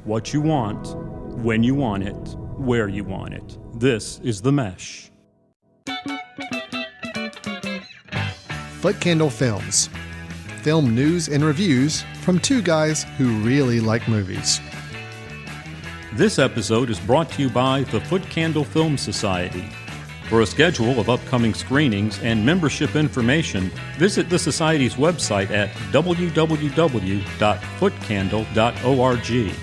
what you want, when you want it, where you want it. This is The Mesh. Foot Candle Films. Film news and reviews from two guys who really like movies. This episode is brought to you by the Foot Candle Film Society. For a schedule of upcoming screenings and membership information, visit the Society's website at www.footcandle.org.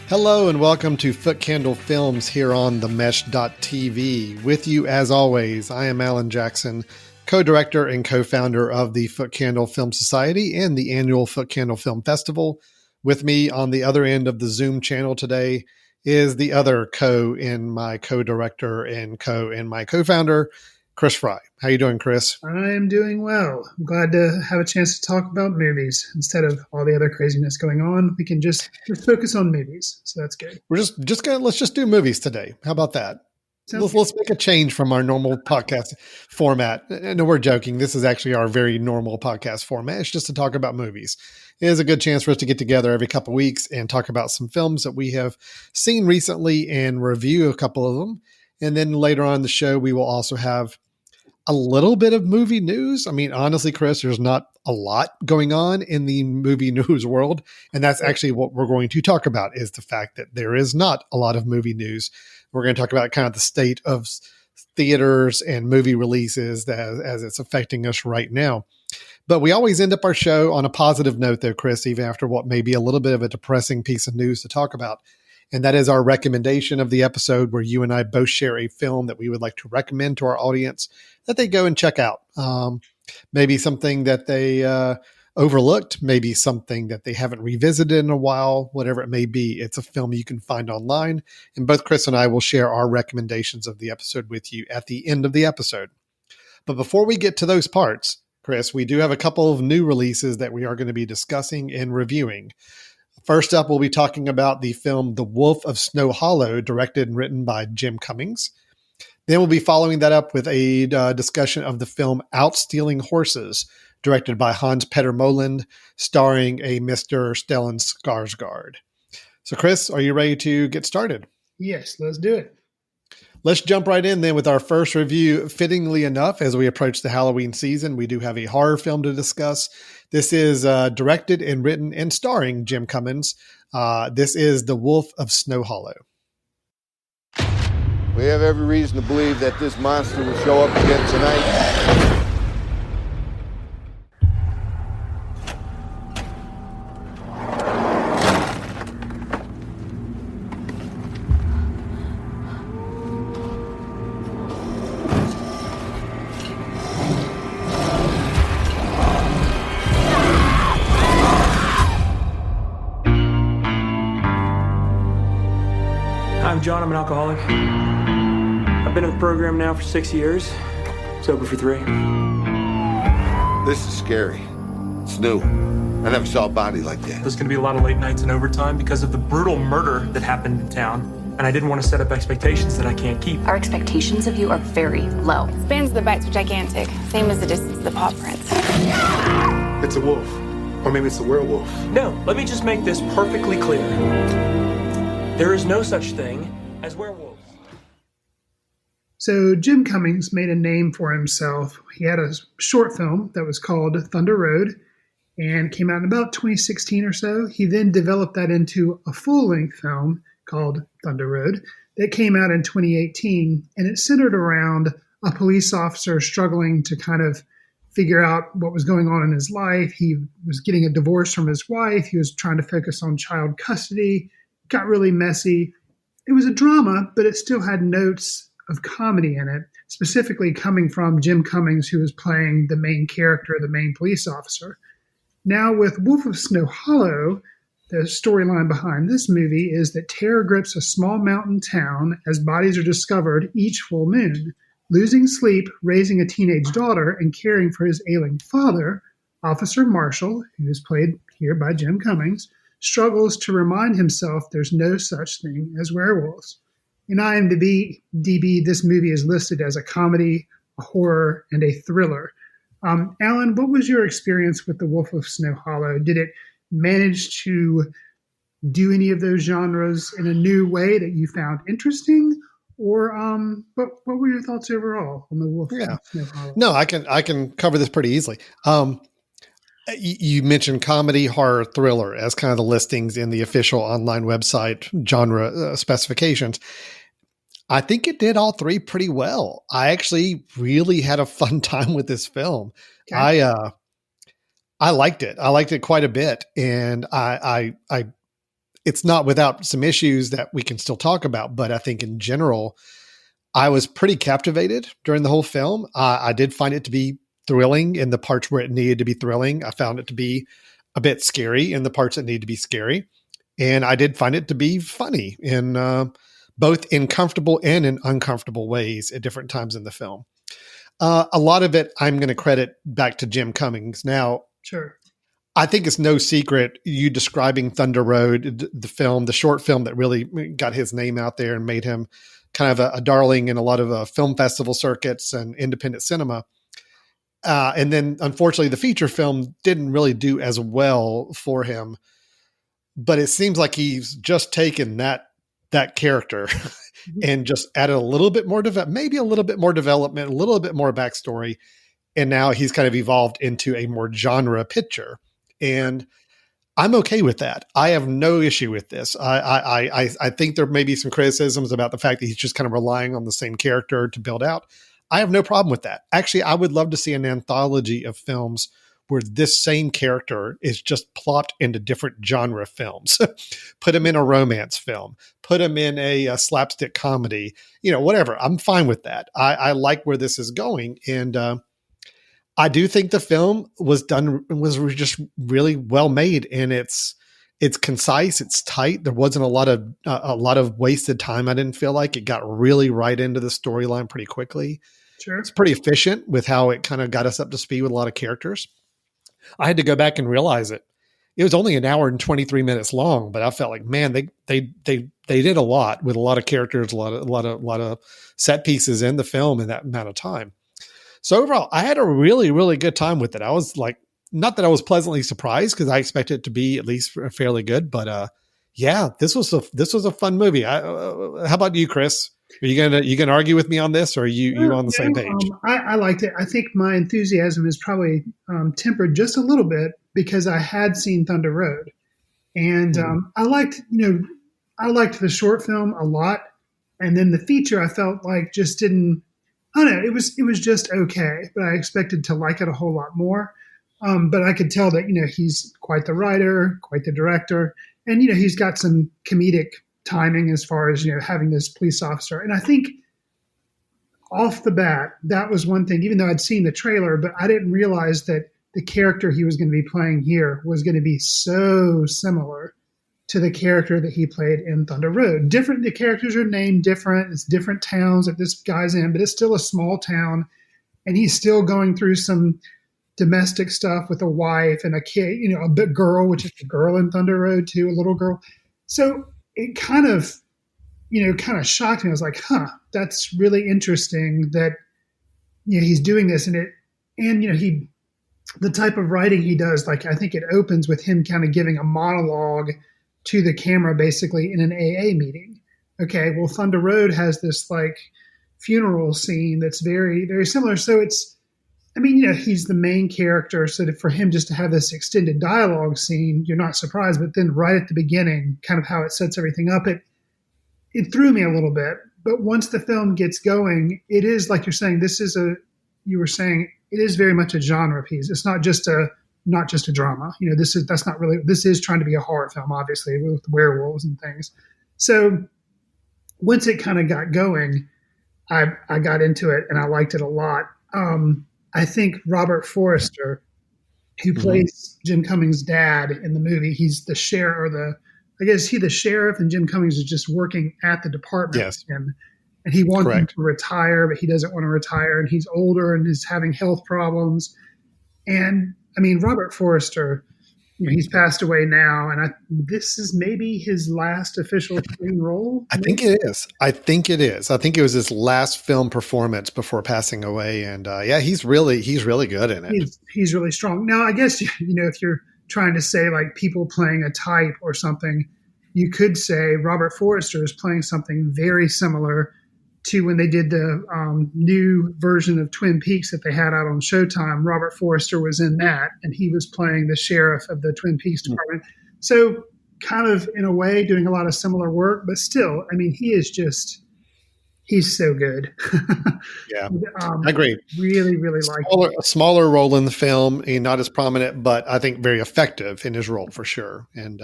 Hello and welcome to Foot Candle Films here on themesh.tv. With you as always, I am Alan Jackson, co-director and co-founder of the Foot Candle Film Society and the annual Foot Candle Film Festival. With me on the other end of the Zoom channel today is the other co-director and my co-founder, Chris Fry. How you doing, Chris? I am doing well. I'm glad to have a chance to talk about movies instead of all the other craziness going on. We can just focus on movies, so that's good. We're let's just do movies today. How about that? Let's make a change from our normal podcast format. No, we're joking. This is actually our very normal podcast format. It's just to talk about movies. It is a good chance for us to get together every couple of weeks and talk about some films that we have seen recently and review a couple of them. And then later on in the show, we will also have a little bit of movie news. I mean, honestly, Chris, there's not a lot going on in the movie news world. And that's actually what we're going to talk about, is the fact that there is not a lot of movie news. We're going to talk about kind of the state of theaters and movie releases as it's affecting us right now. But we always end up our show on a positive note, though, Chris, even after what may be a little bit of a depressing piece of news to talk about. And that is our recommendation of the episode, where you and I both share a film that we would like to recommend to our audience that they go and check out. Maybe something that they overlooked, maybe something that they haven't revisited in a while, whatever it may be. It's a film you can find online. And both Chris and I will share our recommendations of the episode with you at the end of the episode. But before we get to those parts, Chris, we do have a couple of new releases that we are going to be discussing and reviewing. First up, we'll be talking about the film The Wolf of Snow Hollow, directed and written by Jim Cummings. Then we'll be following that up with a discussion of the film Out Stealing Horses, directed by Hans Petter Moland, starring a Mr. Stellan Skarsgard. So, Chris, are you ready to get started? Yes, let's do it. Let's jump right in then with our first review. Fittingly enough, as we approach the Halloween season, we do have a horror film to discuss. This is directed and written and starring Jim Cummings. This is The Wolf of Snow Hollow. We have every reason to believe that this monster will show up again tonight. I'm John, I'm an alcoholic. I've been in the program now for 6 years, sober for 3. This is scary. It's new. I never saw a body like that. There's gonna be a lot of late nights and overtime because of the brutal murder that happened in town, and I didn't want to set up expectations that I can't keep. Our expectations of you are very low. Spans of the bites are gigantic, same as the distance of the paw prints. It's a wolf, or maybe it's a werewolf. No, let me just make this perfectly clear. There is no such thing as werewolves. So Jim Cummings made a name for himself. He had a short film that was called Thunder Road and came out in about 2016 or so. He then developed that into a full-length film called Thunder Road that came out in 2018, and it centered around a police officer struggling to kind of figure out what was going on in his life. He was getting a divorce from his wife. He was trying to focus on child custody. It got really messy. It was a drama, but it still had notes of comedy in it, specifically coming from Jim Cummings, who was playing the main character, the main police officer. Now with Wolf of Snow Hollow, the storyline behind this movie is that terror grips a small mountain town as bodies are discovered each full moon. Losing sleep, raising a teenage daughter, and caring for his ailing father, Officer Marshall, who is played here by Jim Cummings, struggles to remind himself there's no such thing as werewolves. In IMDb, this movie is listed as a comedy, a horror, and a thriller. Alan, what was your experience with The Wolf of Snow Hollow? Did it manage to do any of those genres in a new way that you found interesting? Or what were your thoughts overall on The Wolf Yeah. of Snow Hollow? No, I can cover this pretty easily. You mentioned comedy, horror, thriller as kind of the listings in the official online website genre specifications. I think it did all three pretty well. I actually really had a fun time with this film. Okay. I liked it. I liked it quite a bit, and it's not without some issues that we can still talk about. But I think in general, I was pretty captivated during the whole film. I did find it to be thrilling in the parts where it needed to be thrilling. I found it to be a bit scary in the parts that need to be scary. And I did find it to be funny in both in comfortable and in uncomfortable ways at different times in the film. A lot of it I'm going to credit back to Jim Cummings. Now, Sure. I think it's no secret you describing Thunder Road, the film, the short film that really got his name out there and made him kind of a darling in a lot of film festival circuits and independent cinema. And then unfortunately the feature film didn't really do as well for him, but it seems like he's just taken that character and just added a little bit more, maybe a little bit more development, a little bit more backstory. And now he's kind of evolved into a more genre picture. And I'm okay with that. I have no issue with this. I think there may be some criticisms about the fact that he's just kind of relying on the same character to build out. I have no problem with that. Actually, I would love to see an anthology of films where this same character is just plopped into different genre films. Put him in a romance film, put him in a slapstick comedy, whatever. I'm fine with that. I like where this is going. And I do think the film was just really well made, and it's concise. It's tight. There wasn't a lot of wasted time. I didn't feel like it got really right into the storyline pretty quickly. Sure. It's pretty efficient with how it kind of got us up to speed with a lot of characters. I had to go back and realize it. It was only an hour and 23 minutes long, but I felt like, man, they did a lot with a lot of characters, a lot of set pieces in the film in that amount of time. So overall, I had a really, really good time with it. I was like, not that I was pleasantly surprised because I expected it to be at least fairly good, but yeah, this was a fun movie. How about you, Chris? Are you gonna argue with me on this, or are you on the same page? I liked it. I think my enthusiasm is probably tempered just a little bit because I had seen Thunder Road, and I liked the short film a lot, and then the feature I felt like just didn't. I don't know. It was just okay, but I expected to like it a whole lot more. But I could tell that he's quite the writer, quite the director, and he's got some comedic timing as far as having this police officer. And I think off the bat, that was one thing. Even though I'd seen the trailer, but I didn't realize that the character he was going to be playing here was going to be so similar to the character that he played in Thunder Road. Different, the characters are named different. It's different towns that this guy's in, but it's still a small town, and he's still going through some domestic stuff with a wife and a kid, a big girl, which is a girl in Thunder Road too, a little girl. So it kind of shocked me. I was like, that's really interesting that he's doing this, and the type of writing he does. Like, I think it opens with him kind of giving a monologue to the camera, basically in an AA meeting. Okay, well, Thunder Road has this like funeral scene that's very, very similar. So he's the main character. So for him just to have this extended dialogue scene, you're not surprised. But then right at the beginning, kind of how it sets everything up, it threw me a little bit. But once the film gets going, it is like you're saying, it is very much a genre piece. It's not just a drama. This is trying to be a horror film, obviously, with werewolves and things. So once it kind of got going, I got into it and I liked it a lot. I think Robert Forrester, who plays Jim Cummings' dad in the movie, he's the sheriff, I guess he's the sheriff, and Jim Cummings is just working at the department with him. And he wants him to retire, but he doesn't want to retire, and he's older and is having health problems. And Robert Forrester, he's passed away now, and this is maybe his last official screen role. I think it is. I think it was his last film performance before passing away, and he's really good in it. He's really strong. Now, I guess if you're trying to say like people playing a type or something, you could say Robert Forster is playing something very similar to when they did the new version of Twin Peaks that they had out on Showtime. Robert Forster was in that, and he was playing the sheriff of the Twin Peaks department. So kind of, in a way, doing a lot of similar work, but still, I mean, he's so good. Yeah, I agree. Really, really a smaller role in the film, and not as prominent, but I think very effective in his role for sure. And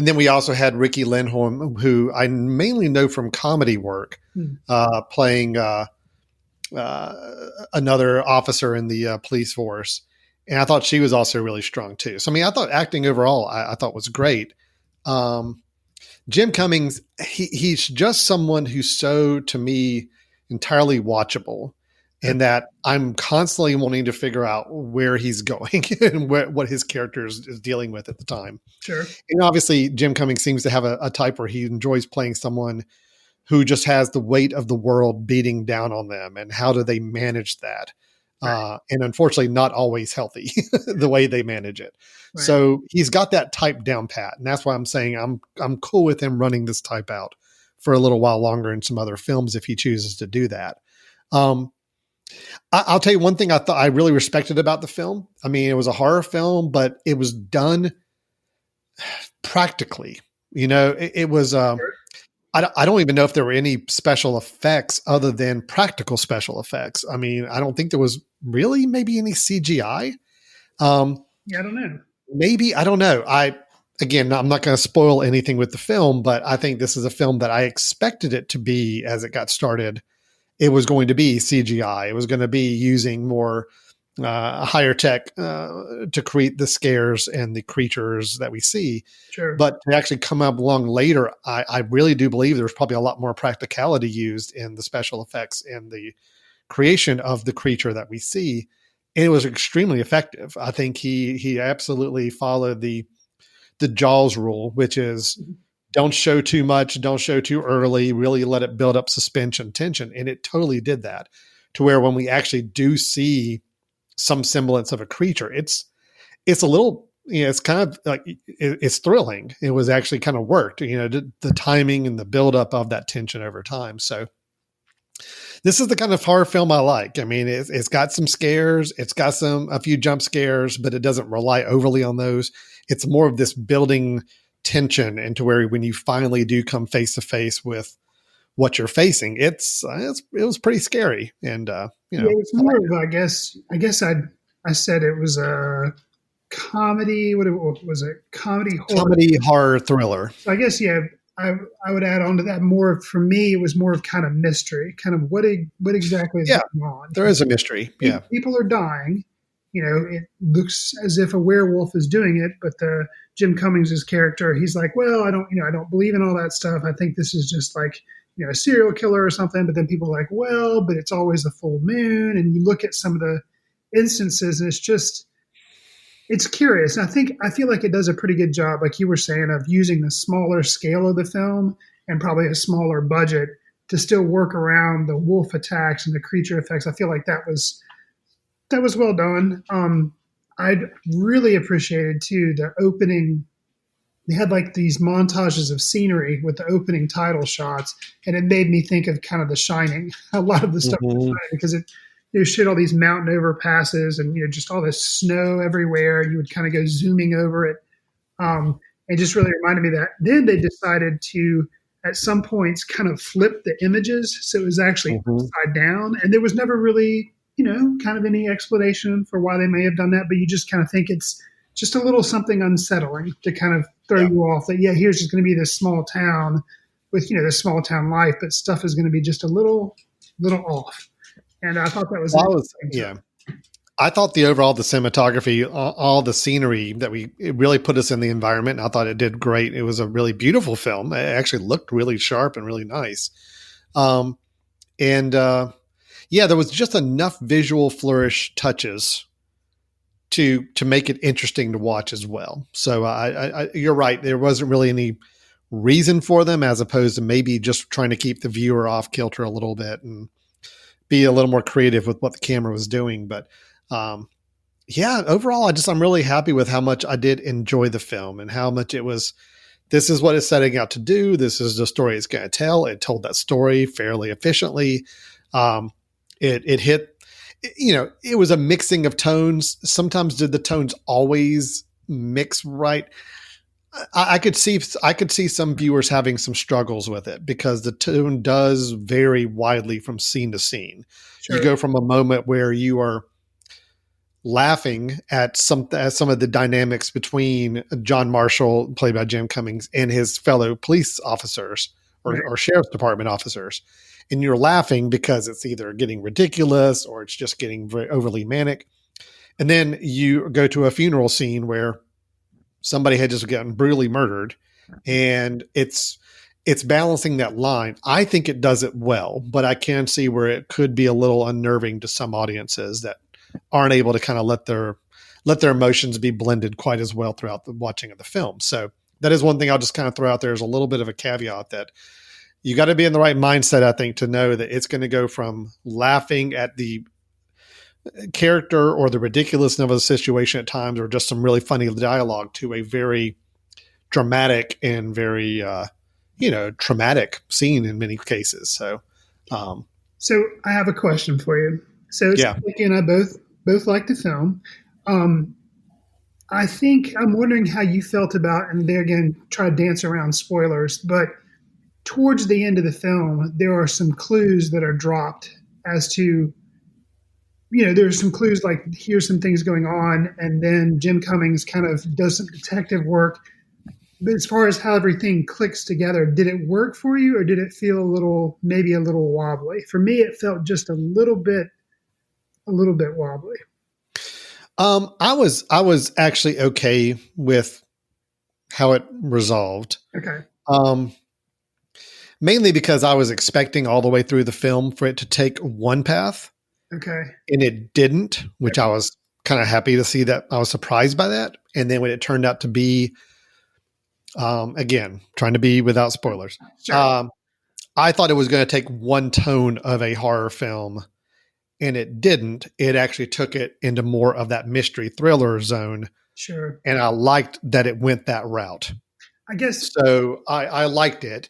then we also had Ricky Lindholm, who I mainly know from comedy work, playing another officer in the police force. And I thought she was also really strong too. So, I mean, I thought acting overall, I thought was great. Jim Cummings, he's just someone who's so, to me, entirely watchable, and that I'm constantly wanting to figure out where he's going and what his character is dealing with at the time. Sure. And obviously, Jim Cummings seems to have a type where he enjoys playing someone who just has the weight of the world beating down on them, and how do they manage that? Right. And unfortunately, not always healthy the way they manage it. Right. So he's got that type down pat, and that's why I'm saying I'm cool with him running this type out for a little while longer in some other films if he chooses to do that. I'll tell you one thing I really respected about the film. I mean, it was a horror film, but it was done practically. It was. I don't even know if there were any special effects other than practical special effects. I mean, I don't think there was really maybe any CGI. I don't know. Maybe, I don't know. I'm not going to spoil anything with the film, but I think this is a film that I expected it to be as it got started. It was going to be CGI. It was going to be using more higher tech to create the scares and the creatures that we see. Sure. But to actually come up along later, I really do believe there's probably a lot more practicality used in the special effects and the creation of the creature that we see. And it was extremely effective. I think he absolutely followed the Jaws rule, which is don't show too much, don't show too early, really let it build up suspense and tension. And it totally did that, to where when we actually do see some semblance of a creature, it's a little, it's kind of like, it's thrilling. It was actually kind of worked, the timing and the buildup of that tension over time. So this is the kind of horror film I like. I mean, it's got some scares, it's got a few jump scares, but it doesn't rely overly on those. It's more of this building tension into where when you finally do come face to face with what you're facing, it was pretty scary. And, it's more of, I guess I said it was a comedy. What was it? Comedy horror thriller. So I guess, I would add on to that more. For me, it was more of kind of mystery, kind of what exactly is going on. There is a mystery. Yeah. People are dying. It looks as if a werewolf is doing it, but the Jim Cummings' character, he's like, well, I don't believe in all that stuff. I think this is just like, a serial killer or something. But then people are like, well, but it's always the full moon. And you look at some of the instances, and it's curious. And I feel like it does a pretty good job, like you were saying, of using the smaller scale of the film and probably a smaller budget to still work around the wolf attacks and the creature effects. I feel like that was well done. I'd really appreciated too the opening. They had like these montages of scenery with the opening title shots, and it made me think of kind of The Shining. A lot of the stuff because it showed all these mountain overpasses and just all this snow everywhere, and you would kind of go zooming over it. It just really reminded me of that. Then they decided to, at some points, kind of flip the images, so it was actually upside down, and there was never really kind of any explanation for why they may have done that, but you just kind of think it's just a little something unsettling to kind of throw you off that, here's just going to be this small town with, this small town life, but stuff is going to be just a little off. And I thought that was I thought the cinematography, all the scenery that it really put us in the environment. And I thought it did great. It was a really beautiful film. It actually looked really sharp and really nice. There was just enough visual flourish touches to make it interesting to watch as well. So you're right. There wasn't really any reason for them, as opposed to maybe just trying to keep the viewer off kilter a little bit and be a little more creative with what the camera was doing. But yeah, overall, I'm really happy with how much I did enjoy the film and how much it was. This is what it's setting out to do. This is the story it's going to tell. It told that story fairly efficiently. It hit. It was a mixing of tones. Sometimes did the tones always mix right? I could see some viewers having some struggles with it because the tone does vary widely from scene to scene. Sure. You go from a moment where you are laughing at some of the dynamics between John Marshall, played by Jim Cummings, and his fellow police officers or sheriff's department officers. And you're laughing because it's either getting ridiculous or it's just getting very overly manic. And then you go to a funeral scene where somebody had just gotten brutally murdered, and it's balancing that line. I think it does it well, but I can see where it could be a little unnerving to some audiences that aren't able to kind of let their emotions be blended quite as well throughout the watching of the film. So that is one thing I'll just kind of throw out there as a little bit of a caveat, that you got to be in the right mindset, I think, to know that it's going to go from laughing at the character or the ridiculousness of a situation at times, or just some really funny dialogue, to a very dramatic and very, traumatic scene in many cases. So I have a question for you. So Nicky and I both like the film. I think I'm wondering how you felt about, and there again, try to dance around spoilers, but towards the end of the film, there are some clues that are dropped as to, there's some clues like here's some things going on. And then Jim Cummings kind of does some detective work. But as far as how everything clicks together, did it work for you, or did it feel maybe a little wobbly? For me, it felt just a little bit wobbly. I was actually okay with how it resolved. Okay. Mainly because I was expecting all the way through the film for it to take one path. Okay. And it didn't, which I was kind of happy to see. That I was surprised by that. And then when it turned out to be, again, trying to be without spoilers, sure. I thought it was going to take one tone of a horror film, and it didn't. It actually took it into more of that mystery thriller zone. Sure. And I liked that it went that route. I guess so. I liked it.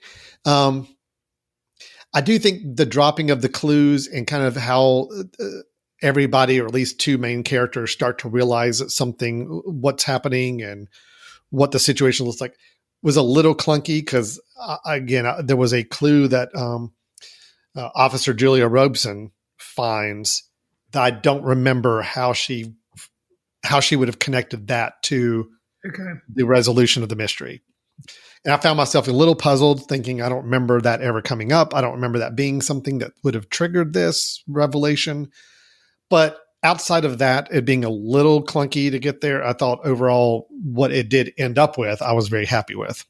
I do think the dropping of the clues and kind of how everybody, or at least two main characters, start to realize that what's happening and what the situation looks like, was a little clunky. Because again, there was a clue that Officer Julia Robeson finds that I don't remember how she would have connected that to the resolution of the mystery. And I found myself a little puzzled, thinking, I don't remember that ever coming up. I don't remember that being something that would have triggered this revelation. But outside of that, it being a little clunky to get there, I thought overall what it did end up with, I was very happy with.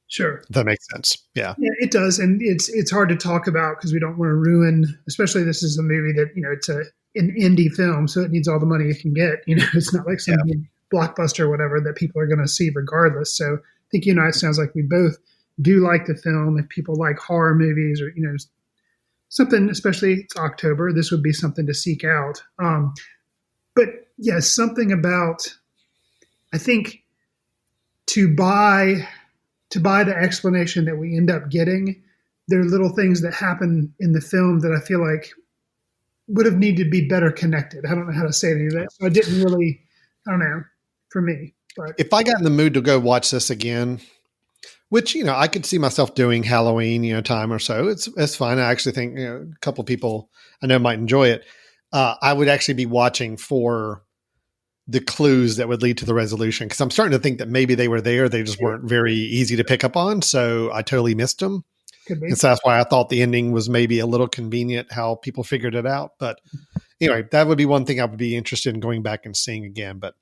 Sure. If that makes sense. Yeah. Yeah, it does. And it's hard to talk about because we don't want to ruin, especially this is a movie that, it's an indie film, so it needs all the money it can get. It's not like some blockbuster or whatever that people are going to see regardless. So I think, it sounds like we both do like the film. If people like horror movies or, something, especially it's October, this would be something to seek out. But yes, something about, I think to buy the explanation that we end up getting, there are little things that happen in the film that I feel like would have needed to be better connected. I don't know how to say any of that. So I didn't really, I don't know, for me. But if I got in the mood to go watch this again, which, I could see myself doing Halloween, time or so, it's fine. I actually think, a couple of people I know might enjoy it. I would actually be watching for the clues that would lead to the resolution, because I'm starting to think that maybe they were there. They just weren't very easy to pick up on. So I totally missed them. And so that's why I thought the ending was maybe a little convenient, how people figured it out. But anyway, that would be one thing I would be interested in going back and seeing again. But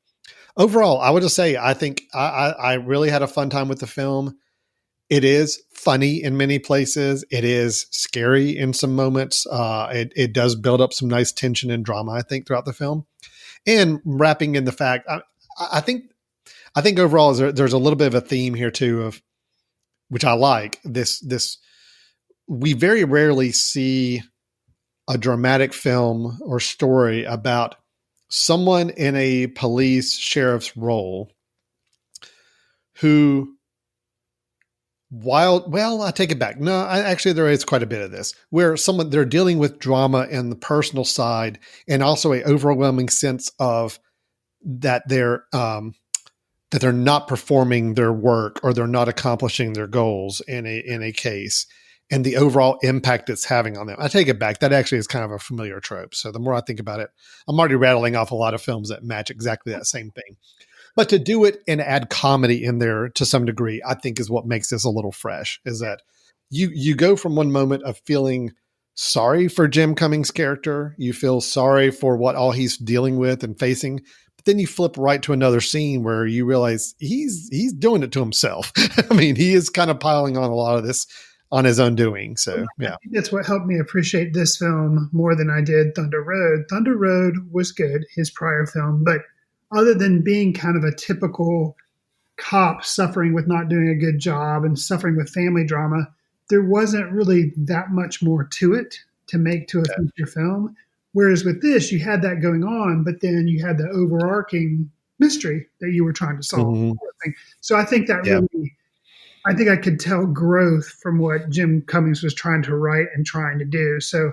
overall, I would just say, I think I really had a fun time with the film. It is funny in many places. It is scary in some moments. It does build up some nice tension and drama, I think, throughout the film. And wrapping in the fact, I think overall there's a little bit of a theme here too, of which I like. This we very rarely see a dramatic film or story about someone in a police sheriff's role who, I take it back. No, actually there is quite a bit of this where they're dealing with drama and the personal side, and also a overwhelming sense of that they're not performing their work, or they're not accomplishing their goals in a case, and the overall impact it's having on them. I take it back. That actually is kind of a familiar trope. So the more I think about it, I'm already rattling off a lot of films that match exactly that same thing. But to do it and add comedy in there to some degree, I think is what makes this a little fresh, is that you go from one moment of feeling sorry for Jim Cummings' character. You feel sorry for what all he's dealing with and facing. But then you flip right to another scene where you realize he's doing it to himself. I mean, he is kind of piling on a lot of this on his own doing. So, yeah. I think that's what helped me appreciate this film more than I did Thunder Road. Thunder Road was good, his prior film, but other than being kind of a typical cop suffering with not doing a good job and suffering with family drama, there wasn't really that much more to it to make to a feature film. Whereas with this, you had that going on, but then you had the overarching mystery that you were trying to solve. Mm-hmm. So I think that really, I think I could tell growth from what Jim Cummings was trying to write and trying to do. So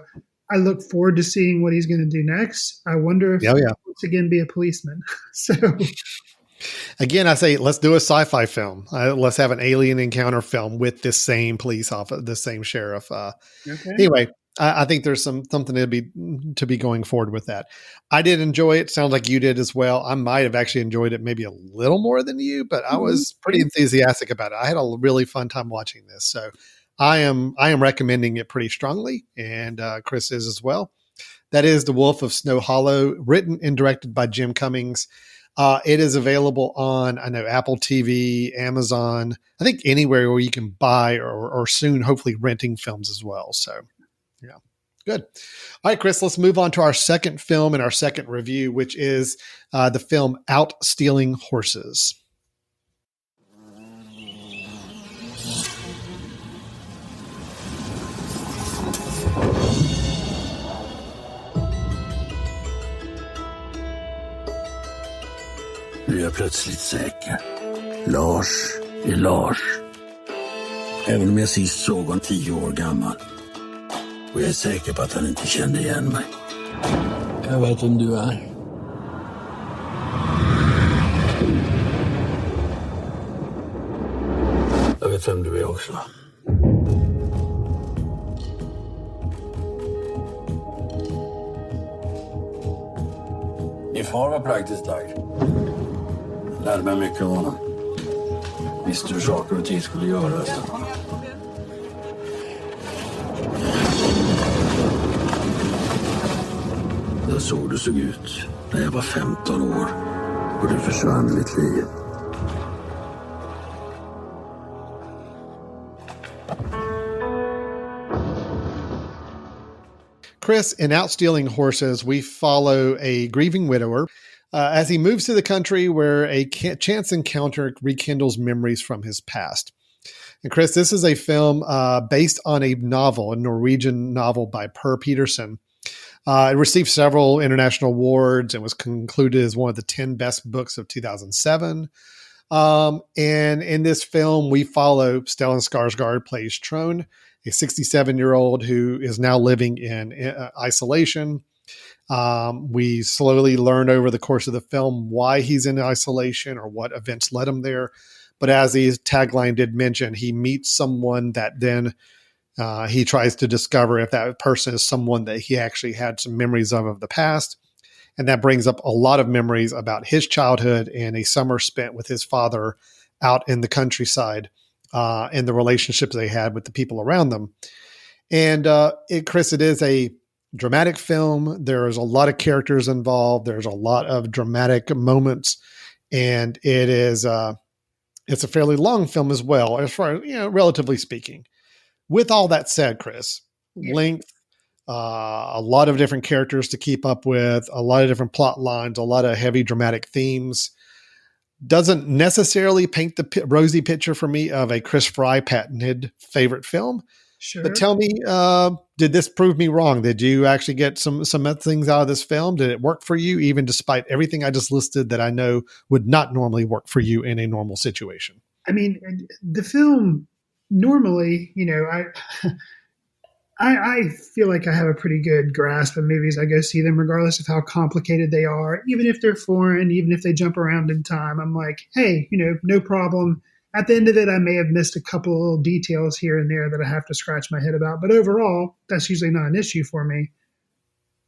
I look forward to seeing what he's going to do next. I wonder if he'll once again be a policeman. So again, I say, let's do a sci-fi film. Let's have an alien encounter film with this same police officer, the same sheriff. Anyway, I think there's something to be going forward with that. I did enjoy it. Sounds like you did as well. I might have actually enjoyed it maybe a little more than you, but I was pretty enthusiastic about it. I had a really fun time watching this. So I am recommending it pretty strongly, and Chris is as well. That is The Wolf of Snow Hollow, written and directed by Jim Cummings. It is available on, I know, Apple TV, Amazon, I think anywhere where you can buy or soon, hopefully, renting films as well. So, yeah, good. All right, Chris, let's move on to our second film and our second review, which is the film Out Stealing Horses. Nu är jag plötsligt säker. Lars är Lars. Även om jag sist såg honom 10 år gammal. Och jag är säker på att han inte kände igen mig. Jag vet vem du är. Jag vet vem du är också. Min far var praktiskt lagd. Lärde mig mycket av honom. Visste hur saker och ting skulle göras. Jag såg det såg ut när jag var 15 år. Och det försvann i mitt liv. Chris, in Out Stealing Horses, we follow a grieving widower as he moves to the country where a chance encounter rekindles memories from his past. And Chris, this is a film based on a novel, a Norwegian novel by Per Peterson. It received several international awards and was concluded as one of the 10 best books of 2007. And in this film, we follow Stellan Skarsgard plays Trond, a 67-year-old who is now living in isolation. We slowly learn over the course of the film why he's in isolation or what events led him there. But as the tagline did mention, he meets someone that then he tries to discover if that person is someone that he actually had some memories of the past. And that brings up a lot of memories about his childhood and a summer spent with his father out in the countryside and the relationships they had with the people around them. And Chris, it is a dramatic film. There's a lot of characters involved. There's a lot of dramatic moments, and it is it's a fairly long film as well, as far as, relatively speaking. With all that said, Chris, length, a lot of different characters to keep up with, a lot of different plot lines, a lot of heavy dramatic themes. Doesn't necessarily paint the rosy picture for me of a Chris Fry patented favorite film. Sure. But tell me, did this prove me wrong? Did you actually get some things out of this film? Did it work for you, even despite everything I just listed that I know would not normally work for you in a normal situation? I mean, the film normally, I feel like I have a pretty good grasp of movies. I go see them regardless of how complicated they are, even if they're foreign, even if they jump around in time. I'm like, hey, no problem. At the end of it, I may have missed a couple of little details here and there that I have to scratch my head about. But overall, that's usually not an issue for me.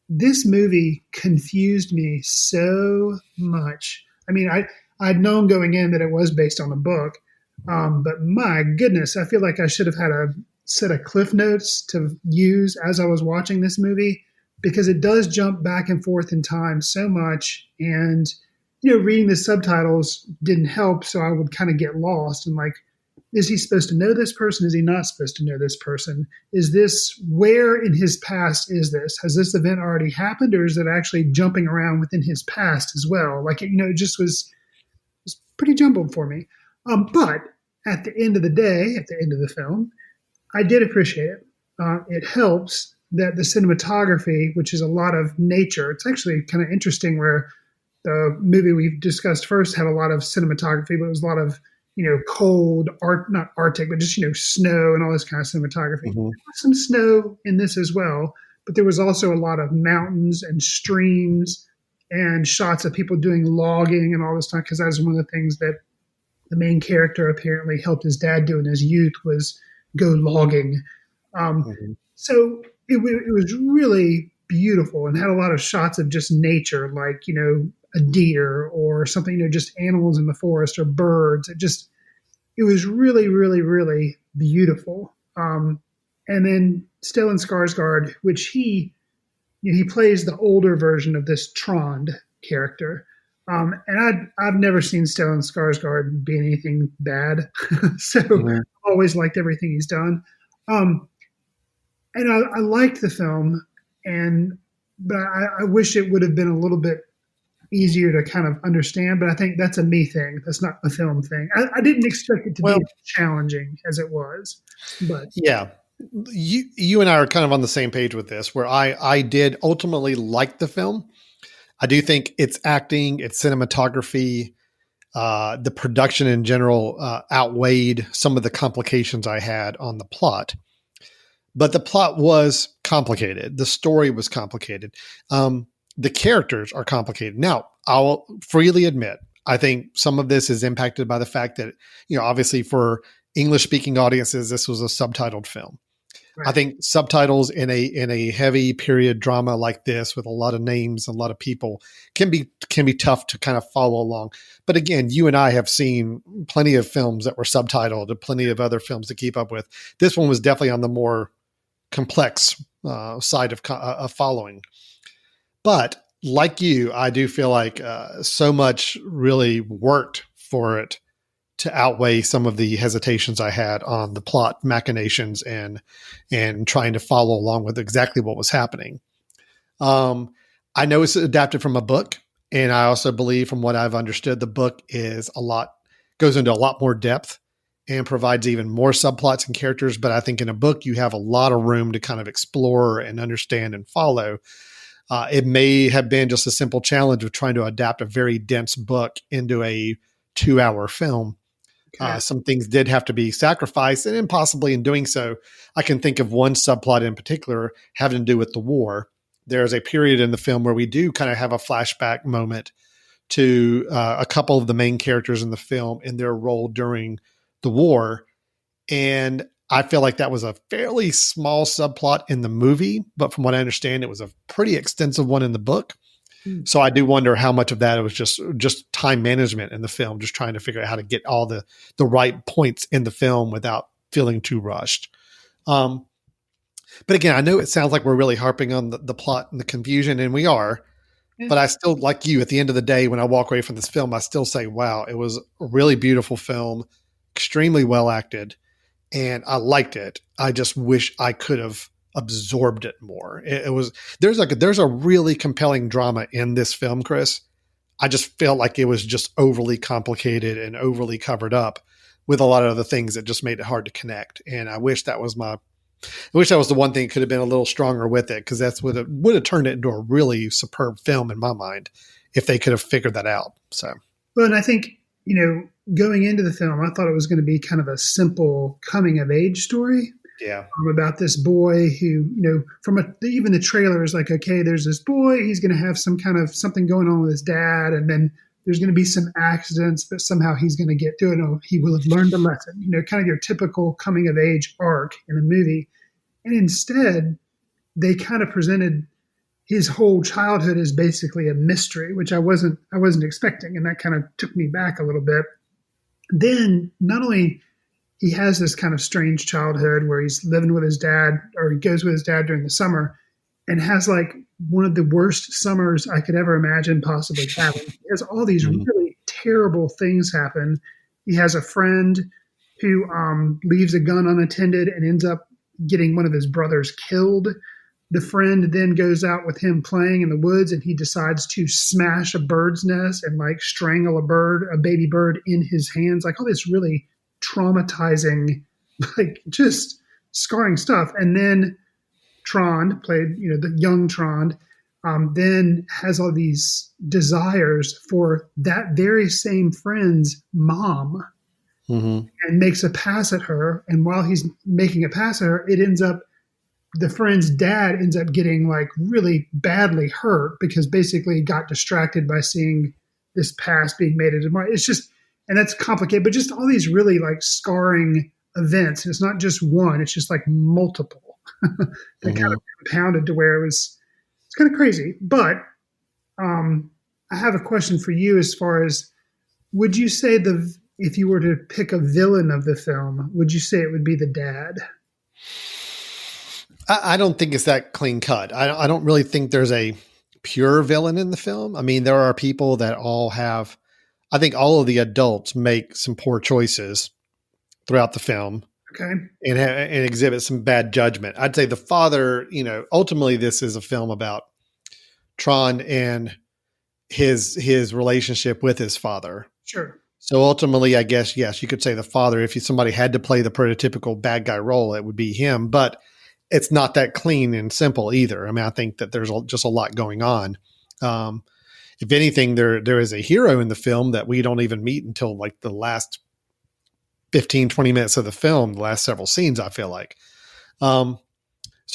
This movie confused me so much. I mean, I'd known going in that it was based on a book, but my goodness, I feel like I should have had a set of cliff notes to use as I was watching this movie, because it does jump back and forth in time so much. And, reading the subtitles didn't help. So I would kind of get lost and like, is he supposed to know this person? Is he not supposed to know this person? Is this, where in his past is this? Has this event already happened, or is it actually jumping around within his past as well? Like, it just was pretty jumbled for me. But at the end of the day, at the end of the film, I did appreciate it. It helps that the cinematography, which is a lot of nature, it's actually kind of interesting where the movie we've discussed first had a lot of cinematography, but it was a lot of, cold art, not Arctic, but just, snow and all this kind of cinematography. Mm-hmm. There was some snow in this as well, but there was also a lot of mountains and streams and shots of people doing logging and all this stuff, because that was one of the things that the main character apparently helped his dad do in his youth, was go logging. So it was really beautiful and had a lot of shots of just nature, like, a deer or something, just animals in the forest or birds. It was really, really, really beautiful. And then Stellan Skarsgard, which he plays the older version of this Trond character. And I've never seen Stellan Skarsgard be anything bad. So I've always liked everything he's done. And I liked the film, but I wish it would have been a little bit easier to kind of understand, but I think that's a me thing. That's not a film thing. I didn't expect it to be as challenging as it was, but yeah, you and I are kind of on the same page with this, where I did ultimately like the film. I do think its acting, its cinematography, the production in general outweighed some of the complications I had on the plot. But the plot was complicated. The story was complicated. The characters are complicated. Now, I'll freely admit, I think some of this is impacted by the fact that, obviously for English-speaking audiences, this was a subtitled film. Right. I think subtitles in a heavy period drama like this, with a lot of names and a lot of people, can be tough to kind of follow along. But again, you and I have seen plenty of films that were subtitled and plenty of other films to keep up with. This one was definitely on the more complex side of following. But like you, I do feel like so much really worked for it to outweigh some of the hesitations I had on the plot machinations and trying to follow along with exactly what was happening. I know it's adapted from a book, and I also believe, from what I've understood, the book goes into a lot more depth and provides even more subplots and characters. But I think in a book, you have a lot of room to kind of explore and understand and follow. It may have been just a simple challenge of trying to adapt a very dense book into a 2-hour film. Okay. Some things did have to be sacrificed, and possibly in doing so, I can think of one subplot in particular having to do with the war. There's a period in the film where we do kind of have a flashback moment to a couple of the main characters in the film in their role during the war. And I feel like that was a fairly small subplot in the movie, but from what I understand, it was a pretty extensive one in the book. So I do wonder how much of that it was just time management in the film, just trying to figure out how to get all the right points in the film without feeling too rushed. But again, I know it sounds like we're really harping on the plot and the confusion, and we are. Yeah. But I still, like you, at the end of the day, when I walk away from this film, I still say, wow, it was a really beautiful film, extremely well acted, and I liked it. I just wish I could have absorbed it more. It was there's a really compelling drama in this film, Chris. I just felt like it was just overly complicated and overly covered up with a lot of other things that just made it hard to connect. And I wish that was the one thing that could have been a little stronger with it, because that's what it would have turned it into a really superb film in my mind if they could have figured that out. So, well, and I think, going into the film, I thought it was going to be kind of a simple coming of age story. Yeah. About this boy who, even the trailer is like, okay, there's this boy, he's going to have some kind of something going on with his dad, and then there's going to be some accidents, but somehow he's going to get through it. Or he will have learned a lesson, kind of your typical coming of age arc in a movie. And instead, they kind of presented his whole childhood as basically a mystery, which I wasn't expecting, and that kind of took me back a little bit. Then not only he has this kind of strange childhood where he's living with his dad, or he goes with his dad during the summer, and has like one of the worst summers I could ever imagine possibly having. He has all these really terrible things happen. He has a friend who leaves a gun unattended and ends up getting one of his brothers killed. The friend then goes out with him playing in the woods, and he decides to smash a bird's nest and like strangle a baby bird in his hands. Like all this really traumatizing, like just scarring stuff. And then Trond, played, the young Trond, then has all these desires for that very same friend's mom, and makes a pass at her. And while he's making a pass at her, the friend's dad ends up getting like really badly hurt because basically he got distracted by seeing this pass being made at his mom. It's just, and that's complicated, but just all these really like scarring events. And it's not just one, it's just like multiple that kind of compounded to where it's kind of crazy. But I have a question for you as far as, would you say if you were to pick a villain of the film, would you say it would be the dad? I don't think it's that clean cut. I don't really think there's a pure villain in the film. I mean, there are people that I think all of the adults make some poor choices throughout the film. Okay. And exhibit some bad judgment. I'd say the father, ultimately this is a film about Tron and his relationship with his father. Sure. So ultimately, I guess, yes, you could say the father, if somebody had to play the prototypical bad guy role, it would be him, but it's not that clean and simple either. I mean, I think that there's just a lot going on. If anything, there is a hero in the film that we don't even meet until like the last 15, 20 minutes of the film, the last several scenes, I feel like. So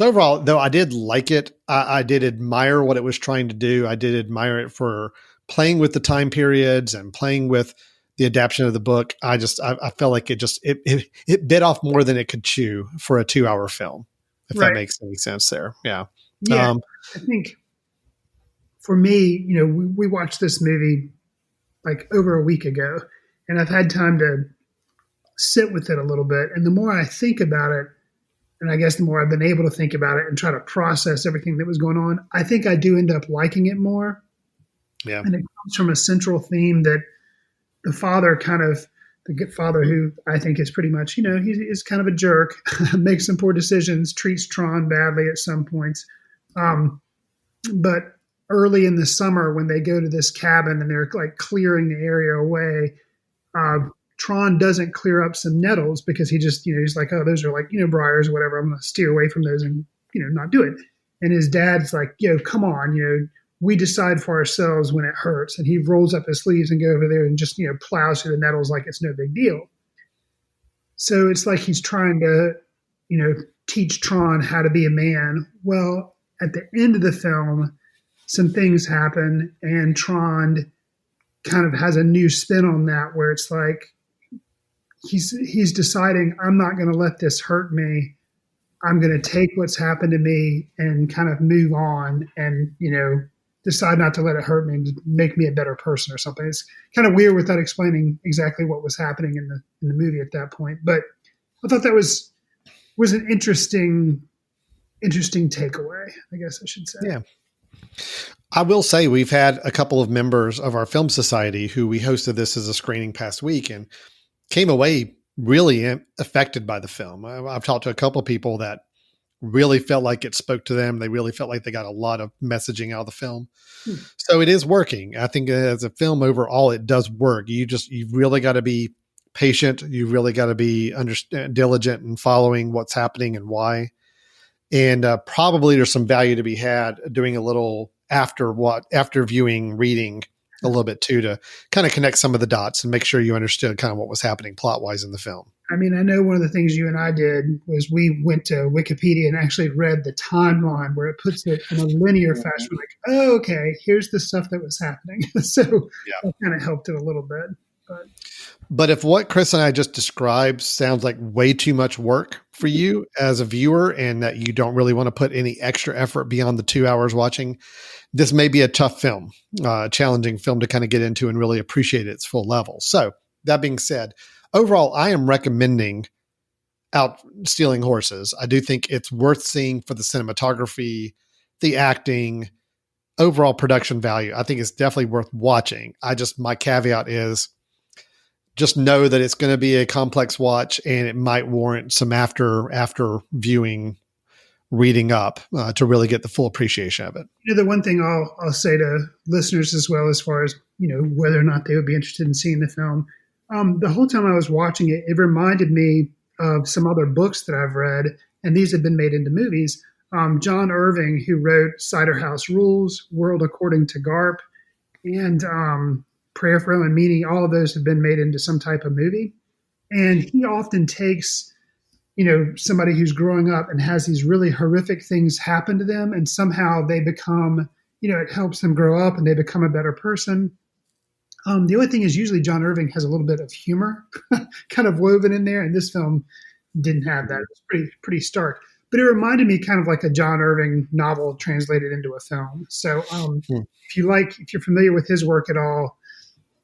overall, though, I did like it. I did admire what it was trying to do. I did admire it for playing with the time periods and playing with the adaptation of the book. I felt like it bit off more than it could chew for a 2-hour film, if that makes any sense there. Yeah. Yeah. I think for me, we watched this movie like over a week ago, and I've had time to sit with it a little bit. And the more I think about it, and I guess the more I've been able to think about it and try to process everything that was going on, I think I do end up liking it more. Yeah. And it comes from a central theme that the father the father, who I think is pretty much, he's kind of a jerk, makes some poor decisions, treats Tron badly at some points. But early in the summer, when they go to this cabin and they're like clearing the area away, Tron doesn't clear up some nettles because he just, he's like, oh, those are like, briars or whatever. I'm going to steer away from those and, not do it. And his dad's like, come on, we decide for ourselves when it hurts. And he rolls up his sleeves and go over there and just, plows through the nettles like it's no big deal. So it's like he's trying to, teach Tron how to be a man. Well, at the end of the film, some things happen and Tron kind of has a new spin on that, where it's like, he's deciding, I'm not going to let this hurt me. I'm going to take what's happened to me and kind of move on and, decide not to let it hurt me and make me a better person or something. It's kind of weird without explaining exactly what was happening in the movie at that point. But I thought that was an interesting takeaway, I guess I should say. Yeah. I will say we've had a couple of members of our film society who we hosted this as a screening past week and came away really affected by the film. I've talked to a couple of people that really felt like it spoke to them. They really felt like they got a lot of messaging out of the film. So it is working. I think as a film overall, it does work. You've really got to be patient. You really got to be diligent in following what's happening and why. And probably there's some value to be had doing a little after viewing, reading a little bit too, to kind of connect some of the dots and make sure you understood kind of what was happening plot wise in the film. I mean, I know one of the things you and I did was we went to Wikipedia and actually read the timeline where it puts it in a linear fashion. Like, oh, okay, here's the stuff that was happening. So that kind of helped it a little bit. But if what Chris and I just described sounds like way too much work for you as a viewer and that you don't really want to put any extra effort beyond the 2 hours watching, this may be a tough film, challenging film to kind of get into and really appreciate its full level. So that being said, overall, I am recommending Out Stealing Horses. I do think it's worth seeing for the cinematography, the acting, overall production value. I think it's definitely worth watching. My caveat is just know that it's going to be a complex watch and it might warrant some after viewing reading up to really get the full appreciation of it. The one thing I'll say to listeners as well, as far as, whether or not they would be interested in seeing the film, the whole time I was watching it, it reminded me of some other books that I've read, and these have been made into movies. John Irving, who wrote Cider House Rules, World According to Garp, and Prayer for Ellen Meany, all of those have been made into some type of movie. And he often takes, somebody who's growing up and has these really horrific things happen to them, and somehow they become, it helps them grow up and they become a better person. The only thing is usually John Irving has a little bit of humor kind of woven in there, and this film didn't have that. It was pretty stark. But it reminded me kind of like a John Irving novel translated into a film. So if you're familiar with his work at all,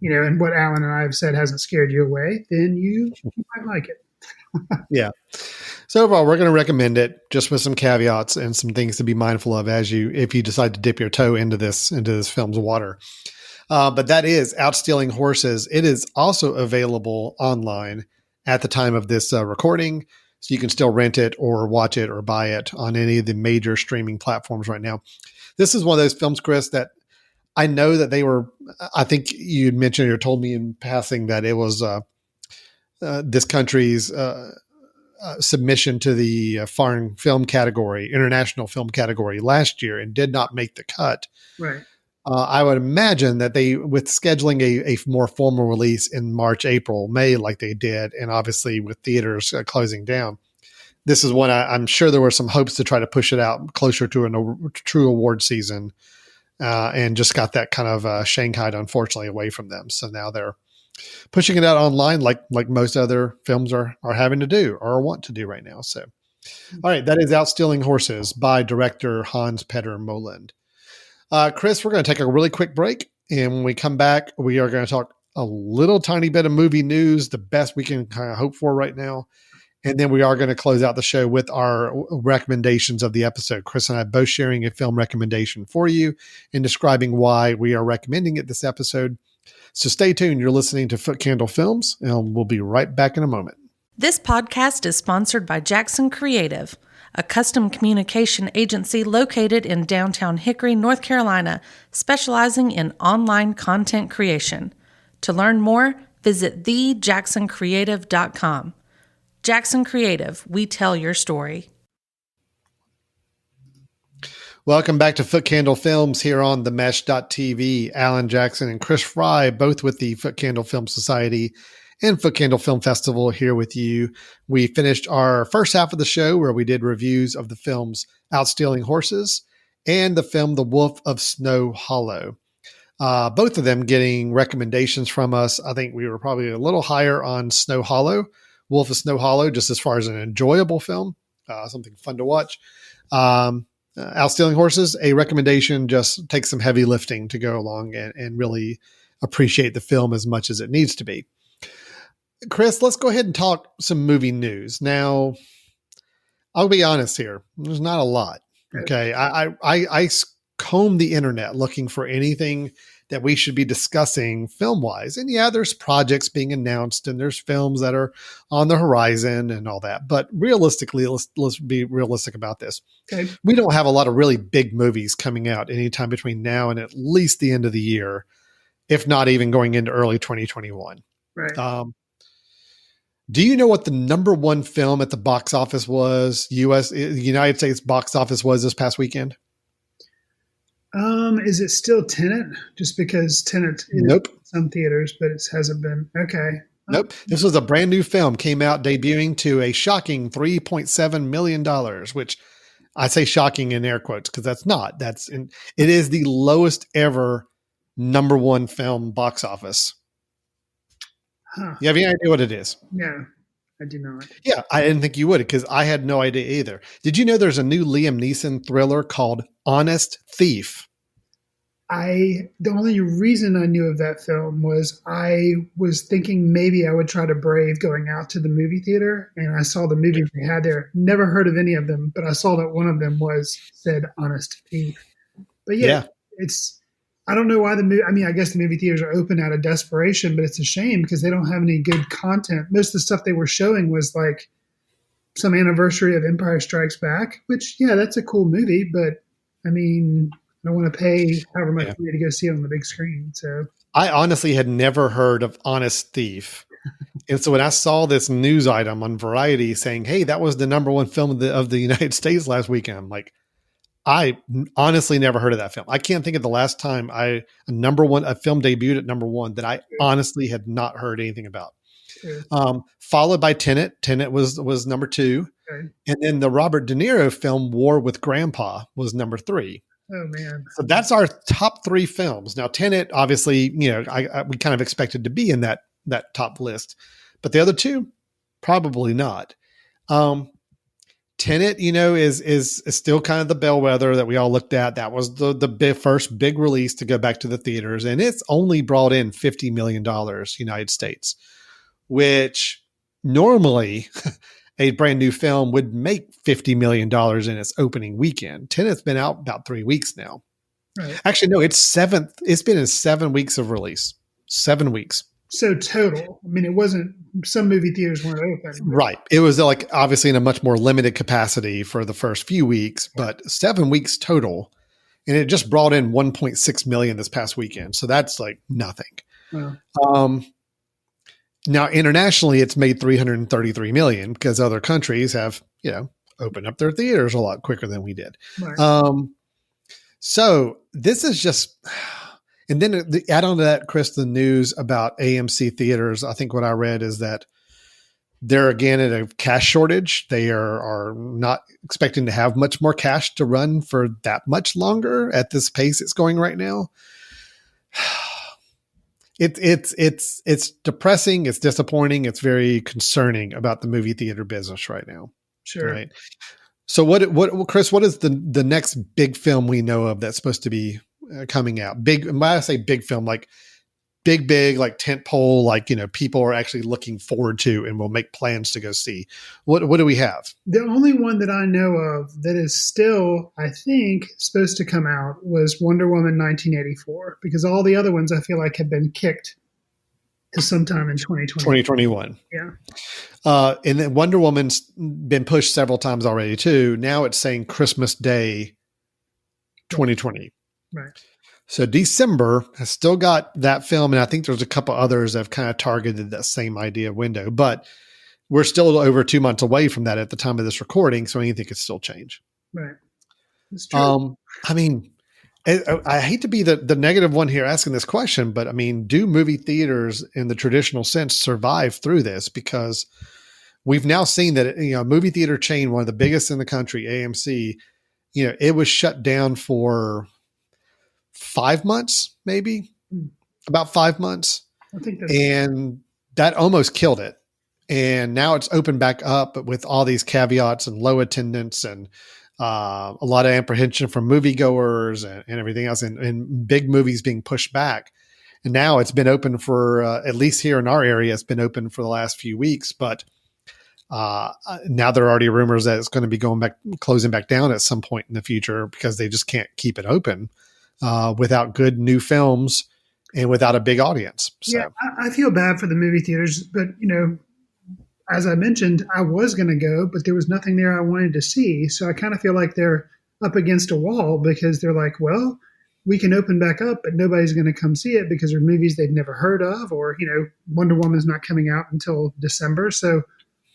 and what Alan and I have said hasn't scared you away, then you might like it. Yeah. So overall, we're going to recommend it, just with some caveats and some things to be mindful of if you decide to dip your toe into this film's water. But that is Out Stealing Horses. It is also available online at the time of this recording, so you can still rent it or watch it or buy it on any of the major streaming platforms right now. This is one of those films, Chris, that I know that they were, I think you'd mentioned or told me in passing that it was this country's submission to the foreign film category, international film category last year, and did not make the cut. Right. I would imagine that with scheduling a more formal release in March, April, May, like they did, and obviously with theaters closing down, this is one I'm sure there were some hopes to try to push it out closer to a true award season, and just got that kind of shanghaied, unfortunately, away from them. So now they're pushing it out online like most other films are having to do or want to do right now. So, all right, that is Out Stealing Horses by director Hans Petter Moland. Chris, we're going to take a really quick break, and when we come back, we are going to talk a little tiny bit of movie news, the best we can kind of hope for right now. And then we are going to close out the show with our recommendations of the episode. Chris and I both sharing a film recommendation for you and describing why we are recommending it this episode. So stay tuned. You're listening to Foot Candle Films, and we'll be right back in a moment. This podcast is sponsored by Jackson Creative, a custom communication agency located in downtown Hickory, North Carolina, specializing in online content creation. To learn more, visit thejacksoncreative.com. Jackson Creative, we tell your story. Welcome back to Foot Candle Films here on themesh.tv. Alan Jackson and Chris Fry, both with the Foot Candle Film Society and Foot Candle Film Festival, here with you. We finished our first half of the show where we did reviews of the films Out Stealing Horses and the film The Wolf of Snow Hollow. Both of them getting recommendations from us. I think we were probably a little higher on Snow Hollow, Wolf of Snow Hollow, just as far as an enjoyable film, something fun to watch. Out Stealing Horses, a recommendation, just take some heavy lifting to go along and really appreciate the film as much as it needs to be. Chris, let's go ahead and talk some movie news. Now, I'll be honest here. There's not a lot. Okay. I combed the internet looking for anything that we should be discussing film wise. And yeah, there's projects being announced and there's films that are on the horizon and all that. But realistically, let's be realistic about this. Okay. We don't have a lot of really big movies coming out anytime between now and at least the end of the year, if not even going into early 2021. Right. Do you know what the number one film at the box office was? United States box office was this past weekend? Is it still Tenet? Just because Tenet is Nope. in some theaters, but it hasn't been. Okay. Nope. This was a brand new film, came out debuting to a shocking $3.7 million, which I say shocking in air quotes because that's not. It is the lowest ever number one film box office. Huh. You have any idea what it is? No, I do not. Yeah, I didn't think you would because I had no idea either. Did you know there's a new Liam Neeson thriller called Honest Thief? The only reason I knew of that film was I was thinking maybe I would try to brave going out to the movie theater, and I saw the movies they had there. Never heard of any of them, but I saw that one of them said Honest Thief. But yeah. I don't know why I guess the movie theaters are open out of desperation, but it's a shame because they don't have any good content. Most of the stuff they were showing was like some anniversary of Empire Strikes Back, which, yeah, that's a cool movie, but I mean, I don't want to pay however much money to go see it on the big screen. So I honestly had never heard of Honest Thief. And so when I saw this news item on Variety saying, hey, that was the number one film of the United States last weekend, I'm like, I honestly never heard of that film. I can't think of the last time a film debuted at number one that I honestly had not heard anything about. Sure. Followed by Tenet. Tenet was number two. Okay. And then the Robert De Niro film War with Grandpa was number three. Oh man. So that's our top three films. Now Tenet, obviously, we kind of expected to be in that top list, but the other two, probably not. Tenet, is still kind of the bellwether that we all looked at. That was the first big release to go back to the theaters, and it's only brought in $50 million United States, which normally a brand new film would make $50 million in its opening weekend. Tenet's been out about 3 weeks now. Right. Actually, no, it's been in 7 weeks of release. 7 weeks. So total. I mean, it wasn't, some movie theaters weren't open. Right. It was like obviously in a much more limited capacity for the first few weeks, but 7 weeks total. And it just brought in 1.6 million this past weekend. So that's like nothing. Wow. Now internationally it's made 333 million because other countries have, opened up their theaters a lot quicker than we did. Right. So this is just, and then add on to that, Chris, the news about AMC theaters. I think what I read is that they're again at a cash shortage. They are not expecting to have much more cash to run for that much longer at this pace it's going right now. It's depressing. It's disappointing. It's very concerning about the movie theater business right now. Sure. Right. So what, Chris, what is the next big film we know of that's supposed to be coming out? Big, when I say big film, like big, like tent pole, like, people are actually looking forward to and will make plans to go see. What do we have? The only one that I know of that is still, I think, supposed to come out was Wonder Woman 1984, because all the other ones I feel like have been kicked to sometime in 2021. Yeah. And then Wonder Woman's been pushed several times already too. Now it's saying Christmas Day 2020. Right. So December has still got that film. And I think there's a couple others that have kind of targeted that same idea window, but we're still over 2 months away from that at the time of this recording. So anything could still change. Right. It's true. I mean, I hate to be the negative one here asking this question, but I mean, do movie theaters in the traditional sense survive through this? Because we've now seen that, a movie theater chain, one of the biggest in the country, AMC, it was shut down for 5 months, maybe about 5 months. I think and that almost killed it. And now it's opened back up, but with all these caveats and low attendance and a lot of apprehension from moviegoers and everything else, and big movies being pushed back. And now it's been open for, at least here in our area, it's been open for the last few weeks, but now there are already rumors that it's going to be closing back down at some point in the future because they just can't keep it open without good new films and without a big audience. So. Yeah, I feel bad for the movie theaters, but as I mentioned, I was going to go, but there was nothing there I wanted to see. So I kind of feel like they're up against a wall because they're like, well, we can open back up, but nobody's going to come see it because they're movies they've never heard of, or, Wonder Woman's not coming out until December. So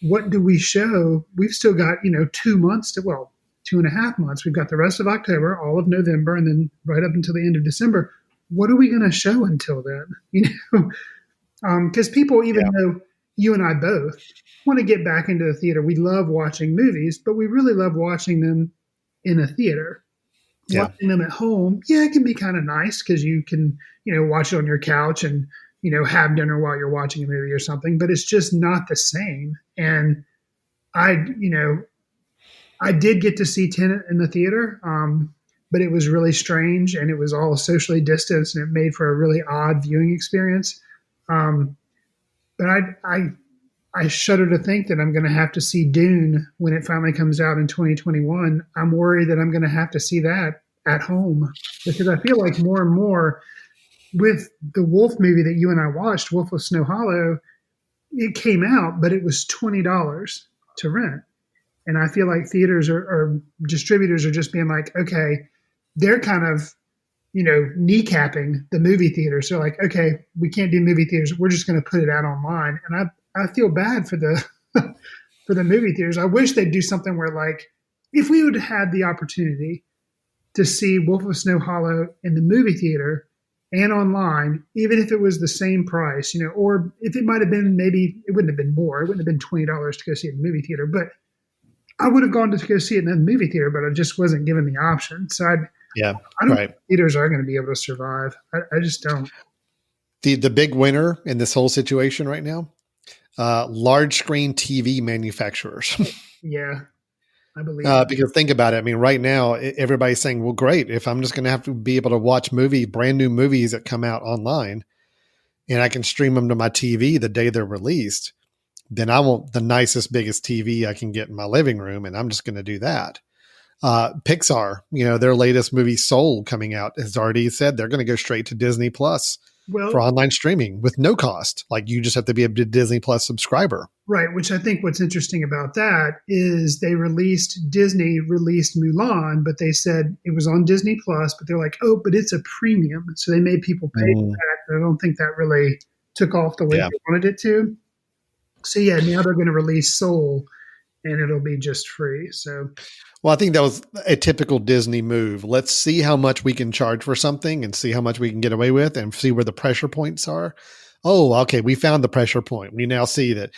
what do we show? We've still got, 2 months 2.5 months. We've got the rest of October, all of November, and then right up until the end of December. What are we going to show until then? Because people, even though you and I both want to get back into the theater, we love watching movies, but we really love watching them in a theater. Yeah. Watching them at home, it can be kind of nice because you can, watch it on your couch and, have dinner while you're watching a movie or something, but it's just not the same. And I did get to see Tenet in the theater, but it was really strange and it was all socially distanced and it made for a really odd viewing experience. But I shudder to think that I'm going to have to see Dune when it finally comes out in 2021. I'm worried that I'm going to have to see that at home because I feel like more and more with the Wolf movie that you and I watched, Wolf of Snow Hollow, it came out, but it was $20 to rent. And I feel like theaters or distributors are just being like, okay, they're kind of, kneecapping the movie theaters. So like, okay, we can't do movie theaters. We're just going to put it out online. And I feel bad for the for the movie theaters. I wish they'd do something where, like, if we would have had the opportunity to see Wolf of Snow Hollow in the movie theater and online, even if it was the same price, or if it might have been, maybe it wouldn't have been more. It wouldn't have been $20 to go see it in the movie theater, but I would have gone to go see it in the movie theater, but I just wasn't given the option. So I don't think theaters are going to be able to survive. I just don't. The big winner in this whole situation right now, large screen TV manufacturers. Yeah, I believe because think about it. I mean, right now everybody's saying, well, great. If I'm just going to have to be able to watch brand new movies that come out online and I can stream them to my TV the day they're released, then I want the nicest, biggest TV I can get in my living room. And I'm just going to do that. Pixar, their latest movie Soul coming out has already said they're going to go straight to Disney Plus for online streaming with no cost. Like, you just have to be a Disney Plus subscriber. Right. Which I think what's interesting about that is Disney released Mulan, but they said it was on Disney Plus, but they're like, oh, but it's a premium. So they made people pay for that. But I don't think that really took off the way they wanted it to. So now they're going to release Soul and it'll be just free. So, well, I think that was a typical Disney move. Let's see how much we can charge for something and see how much we can get away with and see where the pressure points are. Oh, okay. We found the pressure point. We now see that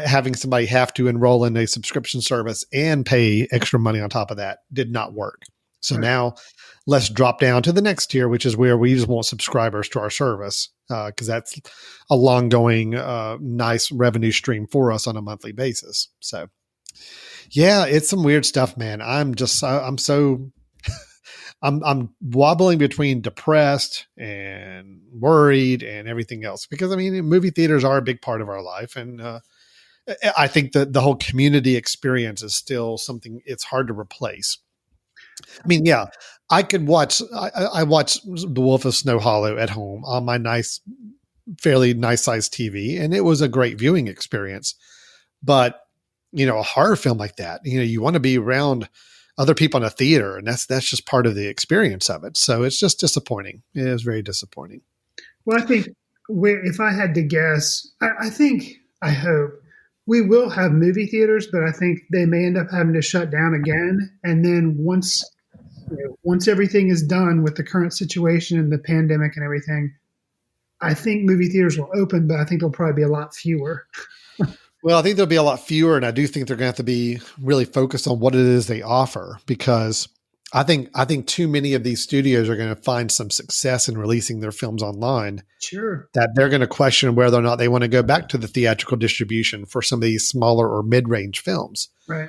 having somebody have to enroll in a subscription service and pay extra money on top of that did not work. So now let's drop down to the next tier, which is where we just want subscribers to our service. Cause that's a long going, nice revenue stream for us on a monthly basis. So yeah, it's some weird stuff, man. I'm wobbling between depressed and worried and everything else, because I mean, movie theaters are a big part of our life. And, I think that the whole community experience is still something it's hard to replace. I mean, yeah, I could watch, I watched The Wolf of Snow Hollow at home on my fairly nice sized TV. And it was a great viewing experience, but a horror film like that, you want to be around other people in a theater, and that's just part of the experience of it. So it's just disappointing. It is very disappointing. Well, I think if I had to guess, I hope we will have movie theaters, but I think they may end up having to shut down again. And then once everything is done with the current situation and the pandemic and everything, I think movie theaters will open, but I think there'll probably be a lot fewer. Well, I think there'll be a lot fewer, and I do think they're going to have to be really focused on what it is they offer, because I think too many of these studios are going to find some success in releasing their films online. Sure. That they're going to question whether or not they want to go back to the theatrical distribution for some of these smaller or mid-range films. Right.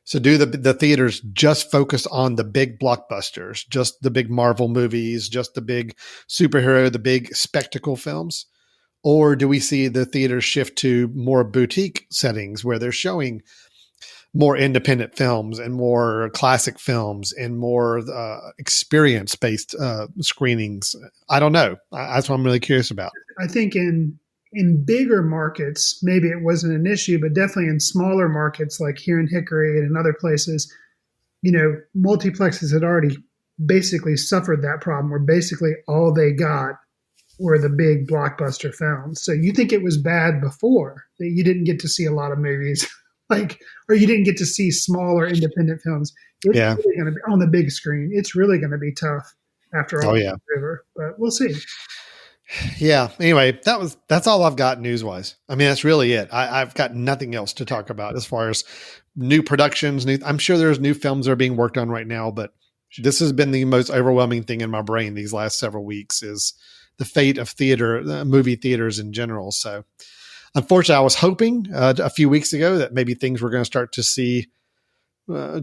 So do the theaters just focus on the big blockbusters, just the big Marvel movies, just the big superhero, the big spectacle films? Or do we see the theaters shift to more boutique settings where they're showing more independent films and more classic films and more experience based screenings. I don't know. That's what I'm really curious about. I think in bigger markets, maybe it wasn't an issue, but definitely in smaller markets like here in Hickory and in other places, multiplexes had already basically suffered that problem where basically all they got were the big blockbuster films. So you think it was bad before that you didn't get to see a lot of movies or you didn't get to see smaller independent films. It's really going to be on the big screen. It's really going to be tough after all. River, but we'll see. Yeah. Anyway, that's all I've got news wise. I mean, that's really it. I've got nothing else to talk about as far as new productions. I'm sure there's new films that are being worked on right now, but this has been the most overwhelming thing in my brain these last several weeks is the fate of movie theaters in general. So unfortunately, I was hoping a few weeks ago that maybe things were going to start to see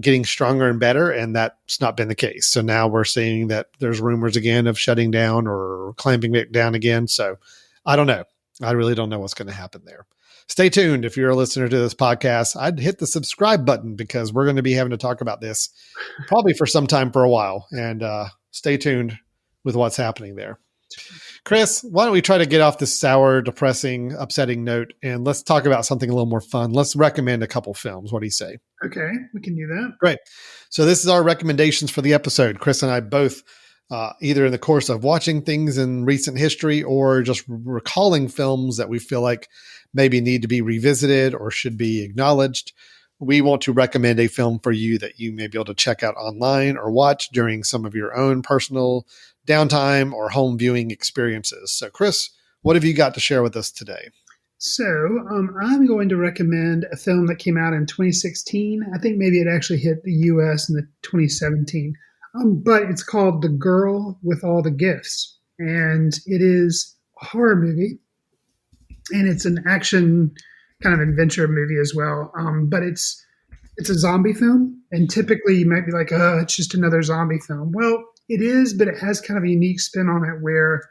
getting stronger and better, and that's not been the case. So now we're seeing that there's rumors again of shutting down or clamping it down again. So I don't know. I really don't know what's going to happen there. Stay tuned. If you're a listener to this podcast, I'd hit the subscribe button because we're going to be having to talk about this probably for some time for a while, and stay tuned with what's happening there. Chris, why don't we try to get off this sour, depressing, upsetting note, and let's talk about something a little more fun. Let's recommend a couple films. What do you say? Okay, we can do that. Great. So this is our recommendations for the episode. Chris and I both, either in the course of watching things in recent history or just recalling films that we feel like maybe need to be revisited or should be acknowledged. We want to recommend a film for you that you may be able to check out online or watch during some of your own personal downtime or home viewing experiences. So, Chris, what have you got to share with us today? So, I'm going to recommend a film that came out in 2016. I think maybe it actually hit the U.S. in the 2017. But it's called The Girl with All the Gifts. And it is a horror movie. And it's an action kind of adventure movie as well. But it's a zombie film. And typically you might be like, it's just another zombie film. Well, it is, but it has kind of a unique spin on it where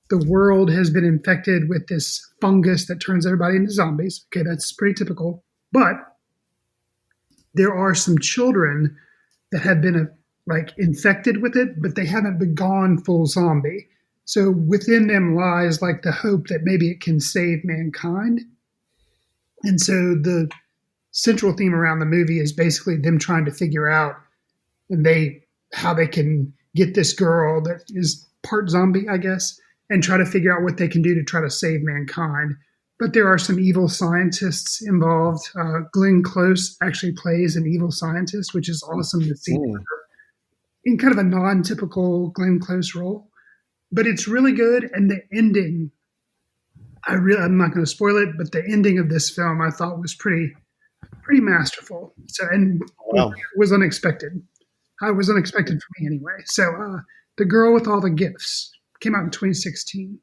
the world has been infected with this fungus that turns everybody into zombies. Okay, that's pretty typical. But there are some children that have been infected with it, but they haven't been gone full zombie. So within them lies like the hope that maybe it can save mankind. And so the central theme around the movie is basically them trying to figure out how they can get this girl that is part zombie, I guess, and try to figure out what they can do to try to save mankind. But there are some evil scientists involved. Glenn Close actually plays an evil scientist, which is awesome to see in kind of a non-typical Glenn Close role. But it's really good, and the ending, I'm not going to spoil it, but the ending of this film I thought was pretty masterful. So, and it was unexpected. It was unexpected for me anyway. So, The Girl with All the Gifts came out in 2016.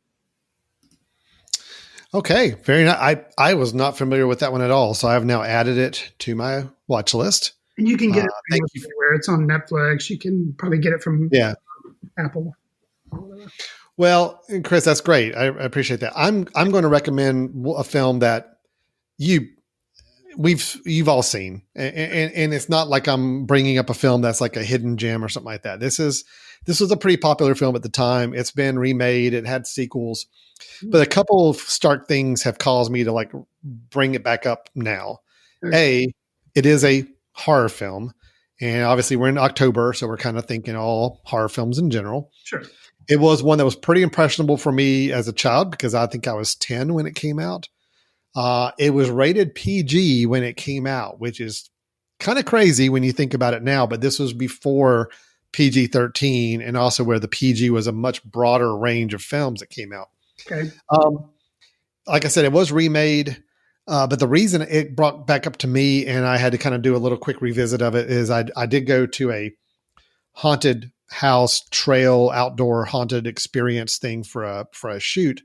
Okay, very nice. I was not familiar with that one at all, so I have now added it to my watch list. And you can get it everywhere. It's on Netflix. You can probably get it from Apple. Well, Chris, that's great. I appreciate that. I'm going to recommend a film that you've all seen, and it's not like I'm bringing up a film that's like a hidden gem or something like that. This was a pretty popular film at the time. It's been remade. It had sequels, but a couple of stark things have caused me to bring it back up now. Okay. It is a horror film, and obviously we're in October, so we're kind of thinking all horror films in general. Sure. It was one that was pretty impressionable for me as a child because I think I was 10 when it came out. It was rated PG when it came out, which is kind of crazy when you think about it now, but this was before PG-13 and also where the PG was a much broader range of films that came out. Okay. Like I said, it was remade, but the reason it brought back up to me and I had to kind of do a little quick revisit of it is I did go to a haunted house trail outdoor haunted experience thing for a shoot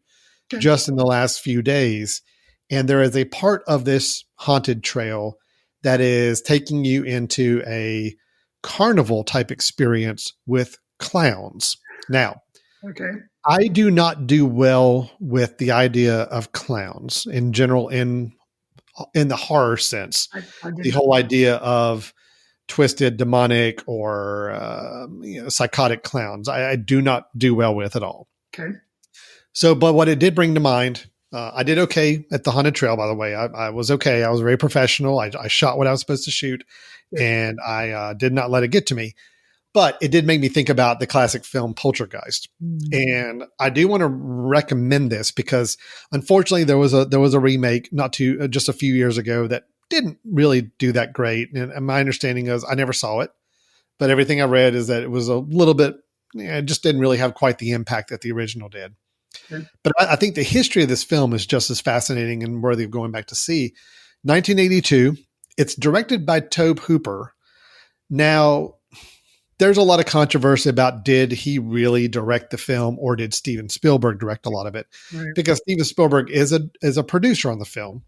just in the last few days. And there is a part of this haunted trail that is taking you into a carnival type experience with clowns. Now, I do not do well with the idea of clowns in general in in the horror sense. I The whole idea of twisted, demonic, or psychotic clowns, I do not do well with at all. Okay. So, but what it did bring to mind, I did okay at the Haunted Trail, by the way. I was okay. I was very professional. I shot what I was supposed to shoot, and I did not let it get to me. But it did make me think about the classic film Poltergeist. And I do want to recommend this because unfortunately there was a remake just a few years ago that didn't really do that great. And my understanding is I never saw it, but everything I read is that it was a little bit, it just didn't really have quite the impact that the original did. Okay. But I think the history of this film is just as fascinating and worthy of going back to see. 1982, it's directed by Tobe Hooper. Now, there's a lot of controversy about did he really direct the film or did Steven Spielberg direct a lot of it? Right. Because Steven Spielberg is a producer on the film.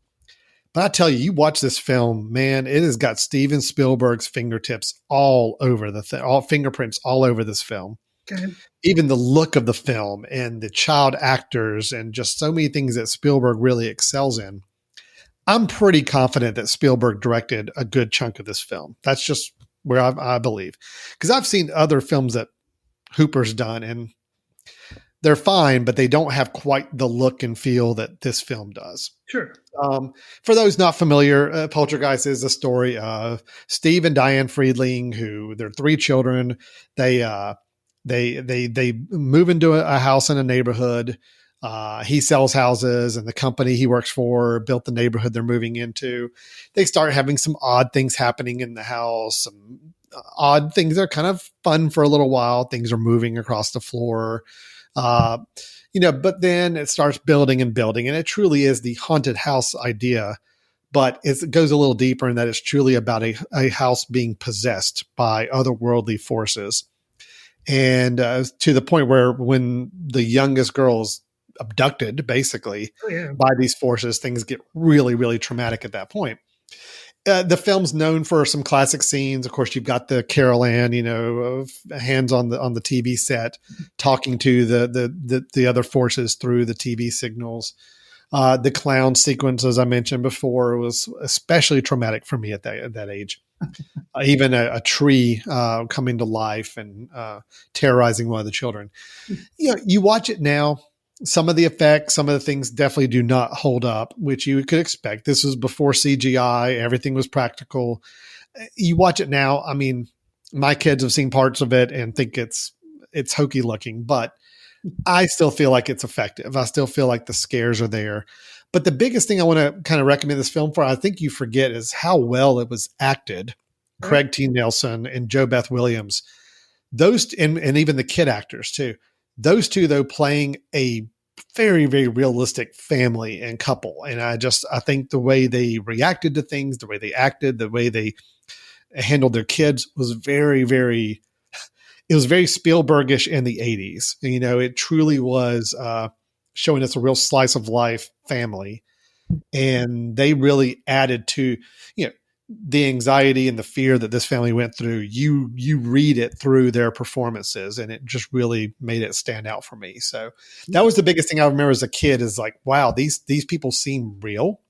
But I tell you, you watch this film, man, it has got Steven Spielberg's fingertips all over all fingerprints all over this film. Okay. Even the look of the film and the child actors and just so many things that Spielberg really excels in. I'm pretty confident that Spielberg directed a good chunk of this film. That's just where I believe, because I've seen other films that Hooper's done and they're fine, but they don't have quite the look and feel that this film does. Sure. For those not familiar, Poltergeist is a story of Steve and Diane Friedling, who their 3 children. They move into a house in a neighborhood. He sells houses, and the company he works for built the neighborhood they're moving into. They start having some odd things happening in the house. Some odd things that are kind of fun for a little while. Things are moving across the floor, but then it starts building and building, and it truly is the haunted house idea. But it goes a little deeper in that it's truly about a house being possessed by otherworldly forces. And to the point where when the youngest girl's abducted basically by these forces, things get really, really traumatic at that point. The film's known for some classic scenes. Of course, you've got the Carol Ann, of hands on the TV set, talking to the other forces through the TV signals. The clown sequence, as I mentioned before, was especially traumatic for me at that age. Even a tree coming to life and terrorizing one of the children. You watch it now. Some of the effects, some of the things definitely do not hold up, which you could expect. This was before CGI. Everything was practical. You watch it now. I mean, my kids have seen parts of it and think it's hokey looking, but I still feel like it's effective. I still feel like the scares are there. But the biggest thing I want to kind of recommend this film for, I think you forget, is how well it was acted. Right. Craig T. Nelson and Jo Beth Williams, those, and even the kid actors too. Those two, though, playing a very, very realistic family and couple. And I think the way they reacted to things, the way they acted, the way they handled their kids was very, very, it was very Spielbergish in the 80s. It truly was showing us a real slice of life family. And they really added to, the anxiety and the fear that this family went through. You read it through their performances, and it just really made it stand out for me. So that was the biggest thing I remember as a kid, is like, wow, these people seem real.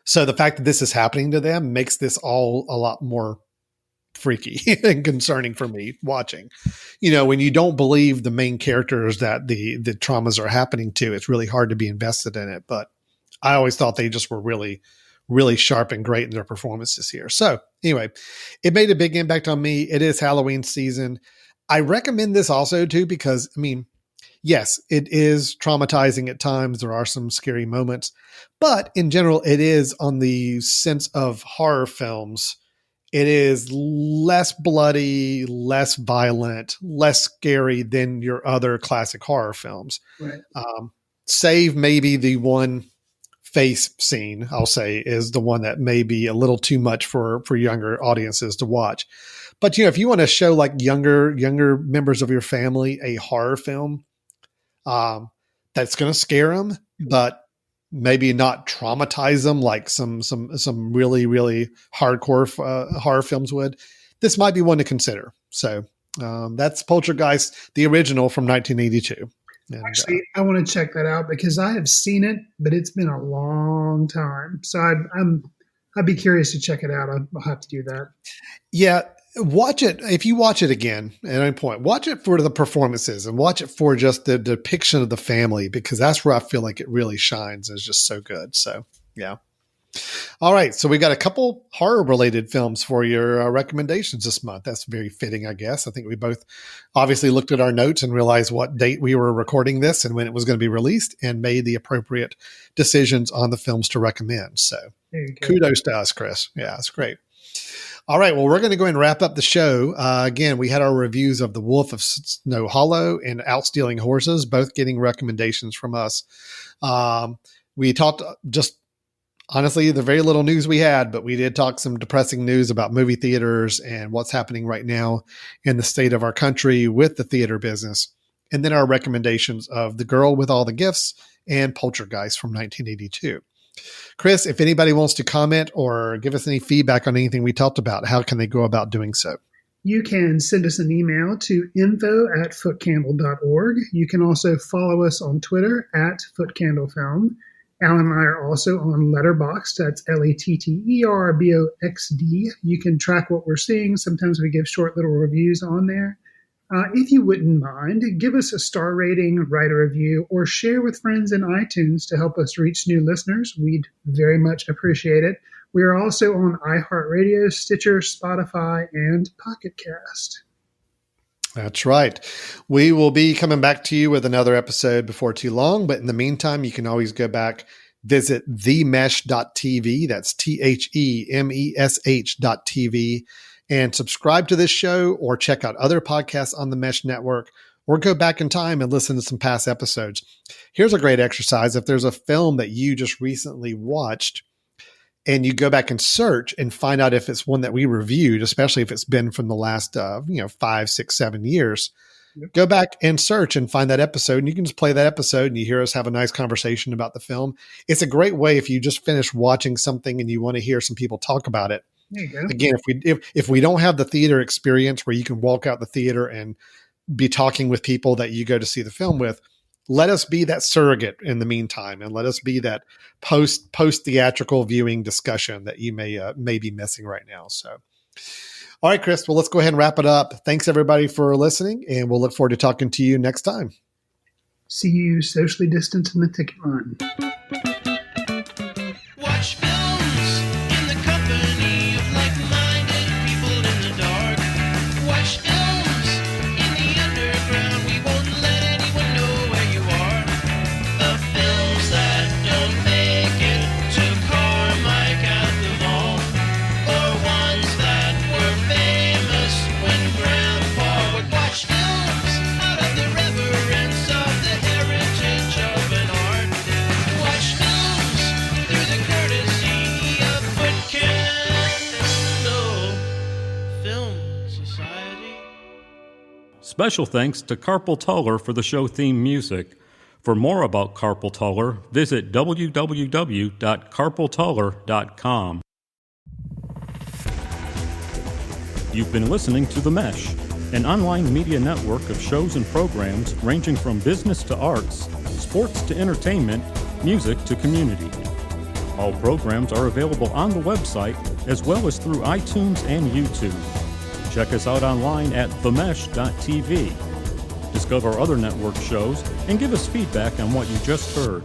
So the fact that this is happening to them makes this all a lot more freaky and concerning for me watching. When you don't believe the main characters that the traumas are happening to, it's really hard to be invested in it. But I always thought they just were really, really sharp and great in their performances here. So anyway, it made a big impact on me. It is Halloween season. I recommend this also too, because yes, it is traumatizing at times. There are some scary moments, but in general, it is, on the sense of horror films, it is less bloody, less violent, less scary than your other classic horror films. Right. Save maybe the one face scene, I'll say, is the one that may be a little too much for younger audiences to watch. But if you want to show like younger members of your family a horror film that's going to scare them, but maybe not traumatize them like some really, really hardcore horror films would, this might be one to consider. So that's Poltergeist, the original from 1982. And, actually, I want to check that out because I have seen it, but it's been a long time. So I'd be curious to check it out. I'll have to do that. Yeah, watch it. If you watch it again at any point, watch it for the performances and watch it for just the depiction of the family, because that's where I feel like it really shines. It's just so good. So, yeah. All right. So we got a couple horror related films for your recommendations this month. That's very fitting, I guess. I think we both obviously looked at our notes and realized what date we were recording this and when it was going to be released and made the appropriate decisions on the films to recommend. So kudos to us, Chris. Yeah, it's great. All right. Well, we're going to go ahead and wrap up the show. Again, we had our reviews of The Wolf of Snow Hollow and Out Stealing Horses, both getting recommendations from us. We talked just honestly, the very little news we had, but we did talk some depressing news about movie theaters and what's happening right now in the state of our country with the theater business. And then our recommendations of The Girl with All the Gifts and Poltergeist from 1982. Chris, if anybody wants to comment or give us any feedback on anything we talked about, how can they go about doing so? You can send us an email to info@footcandle.org. You can also follow us on Twitter @footcandlefilm. Alan and I are also on Letterboxd. That's LATTERBOXD. You can track what we're seeing. Sometimes we give short little reviews on there. If you wouldn't mind, give us a star rating, write a review, or share with friends in iTunes to help us reach new listeners. We'd very much appreciate it. We are also on iHeartRadio, Stitcher, Spotify, and Pocket Cast. That's right. We will be coming back to you with another episode before too long. But in the meantime, you can always go back, visit themesh.tv. That's THEMESH.tv, and subscribe to this show or check out other podcasts on the Mesh Network, or go back in time and listen to some past episodes. Here's a great exercise. If there's a film that you just recently watched, and you go back and search and find out if it's one that we reviewed, especially if it's been from the last, 5, 6, 7 years, go back and search and find that episode. And you can just play that episode and you hear us have a nice conversation about the film. It's a great way if you just finished watching something and you want to hear some people talk about it. There you go. Again, if we don't have the theater experience where you can walk out the theater and be talking with people that you go to see the film with, let us be that surrogate in the meantime, and let us be that post theatrical viewing discussion that you may be missing right now. So, all right, Chris, well, let's go ahead and wrap it up. Thanks everybody for listening, and we'll look forward to talking to you next time. See you socially distanced in the ticket line. Watch films in the company of like-minded people in the dark. Watch films in the underground. We won't let anyone know where you are. The films that don't make it to Carmike at the mall, or ones that were famous when Grandpa would watch films out of the reverence of the heritage of an art. Watch films through the courtesy of Foot Candle Film Society. Special thanks to Carpal Tuller for the show theme music. For more about Carpal Tuller, visit www.carpaltuller.com. You've been listening to The Mesh, an online media network of shows and programs ranging from business to arts, sports to entertainment, music to community. All programs are available on the website as well as through iTunes and YouTube. Check us out online at themesh.tv. Discover other network shows and give us feedback on what you just heard.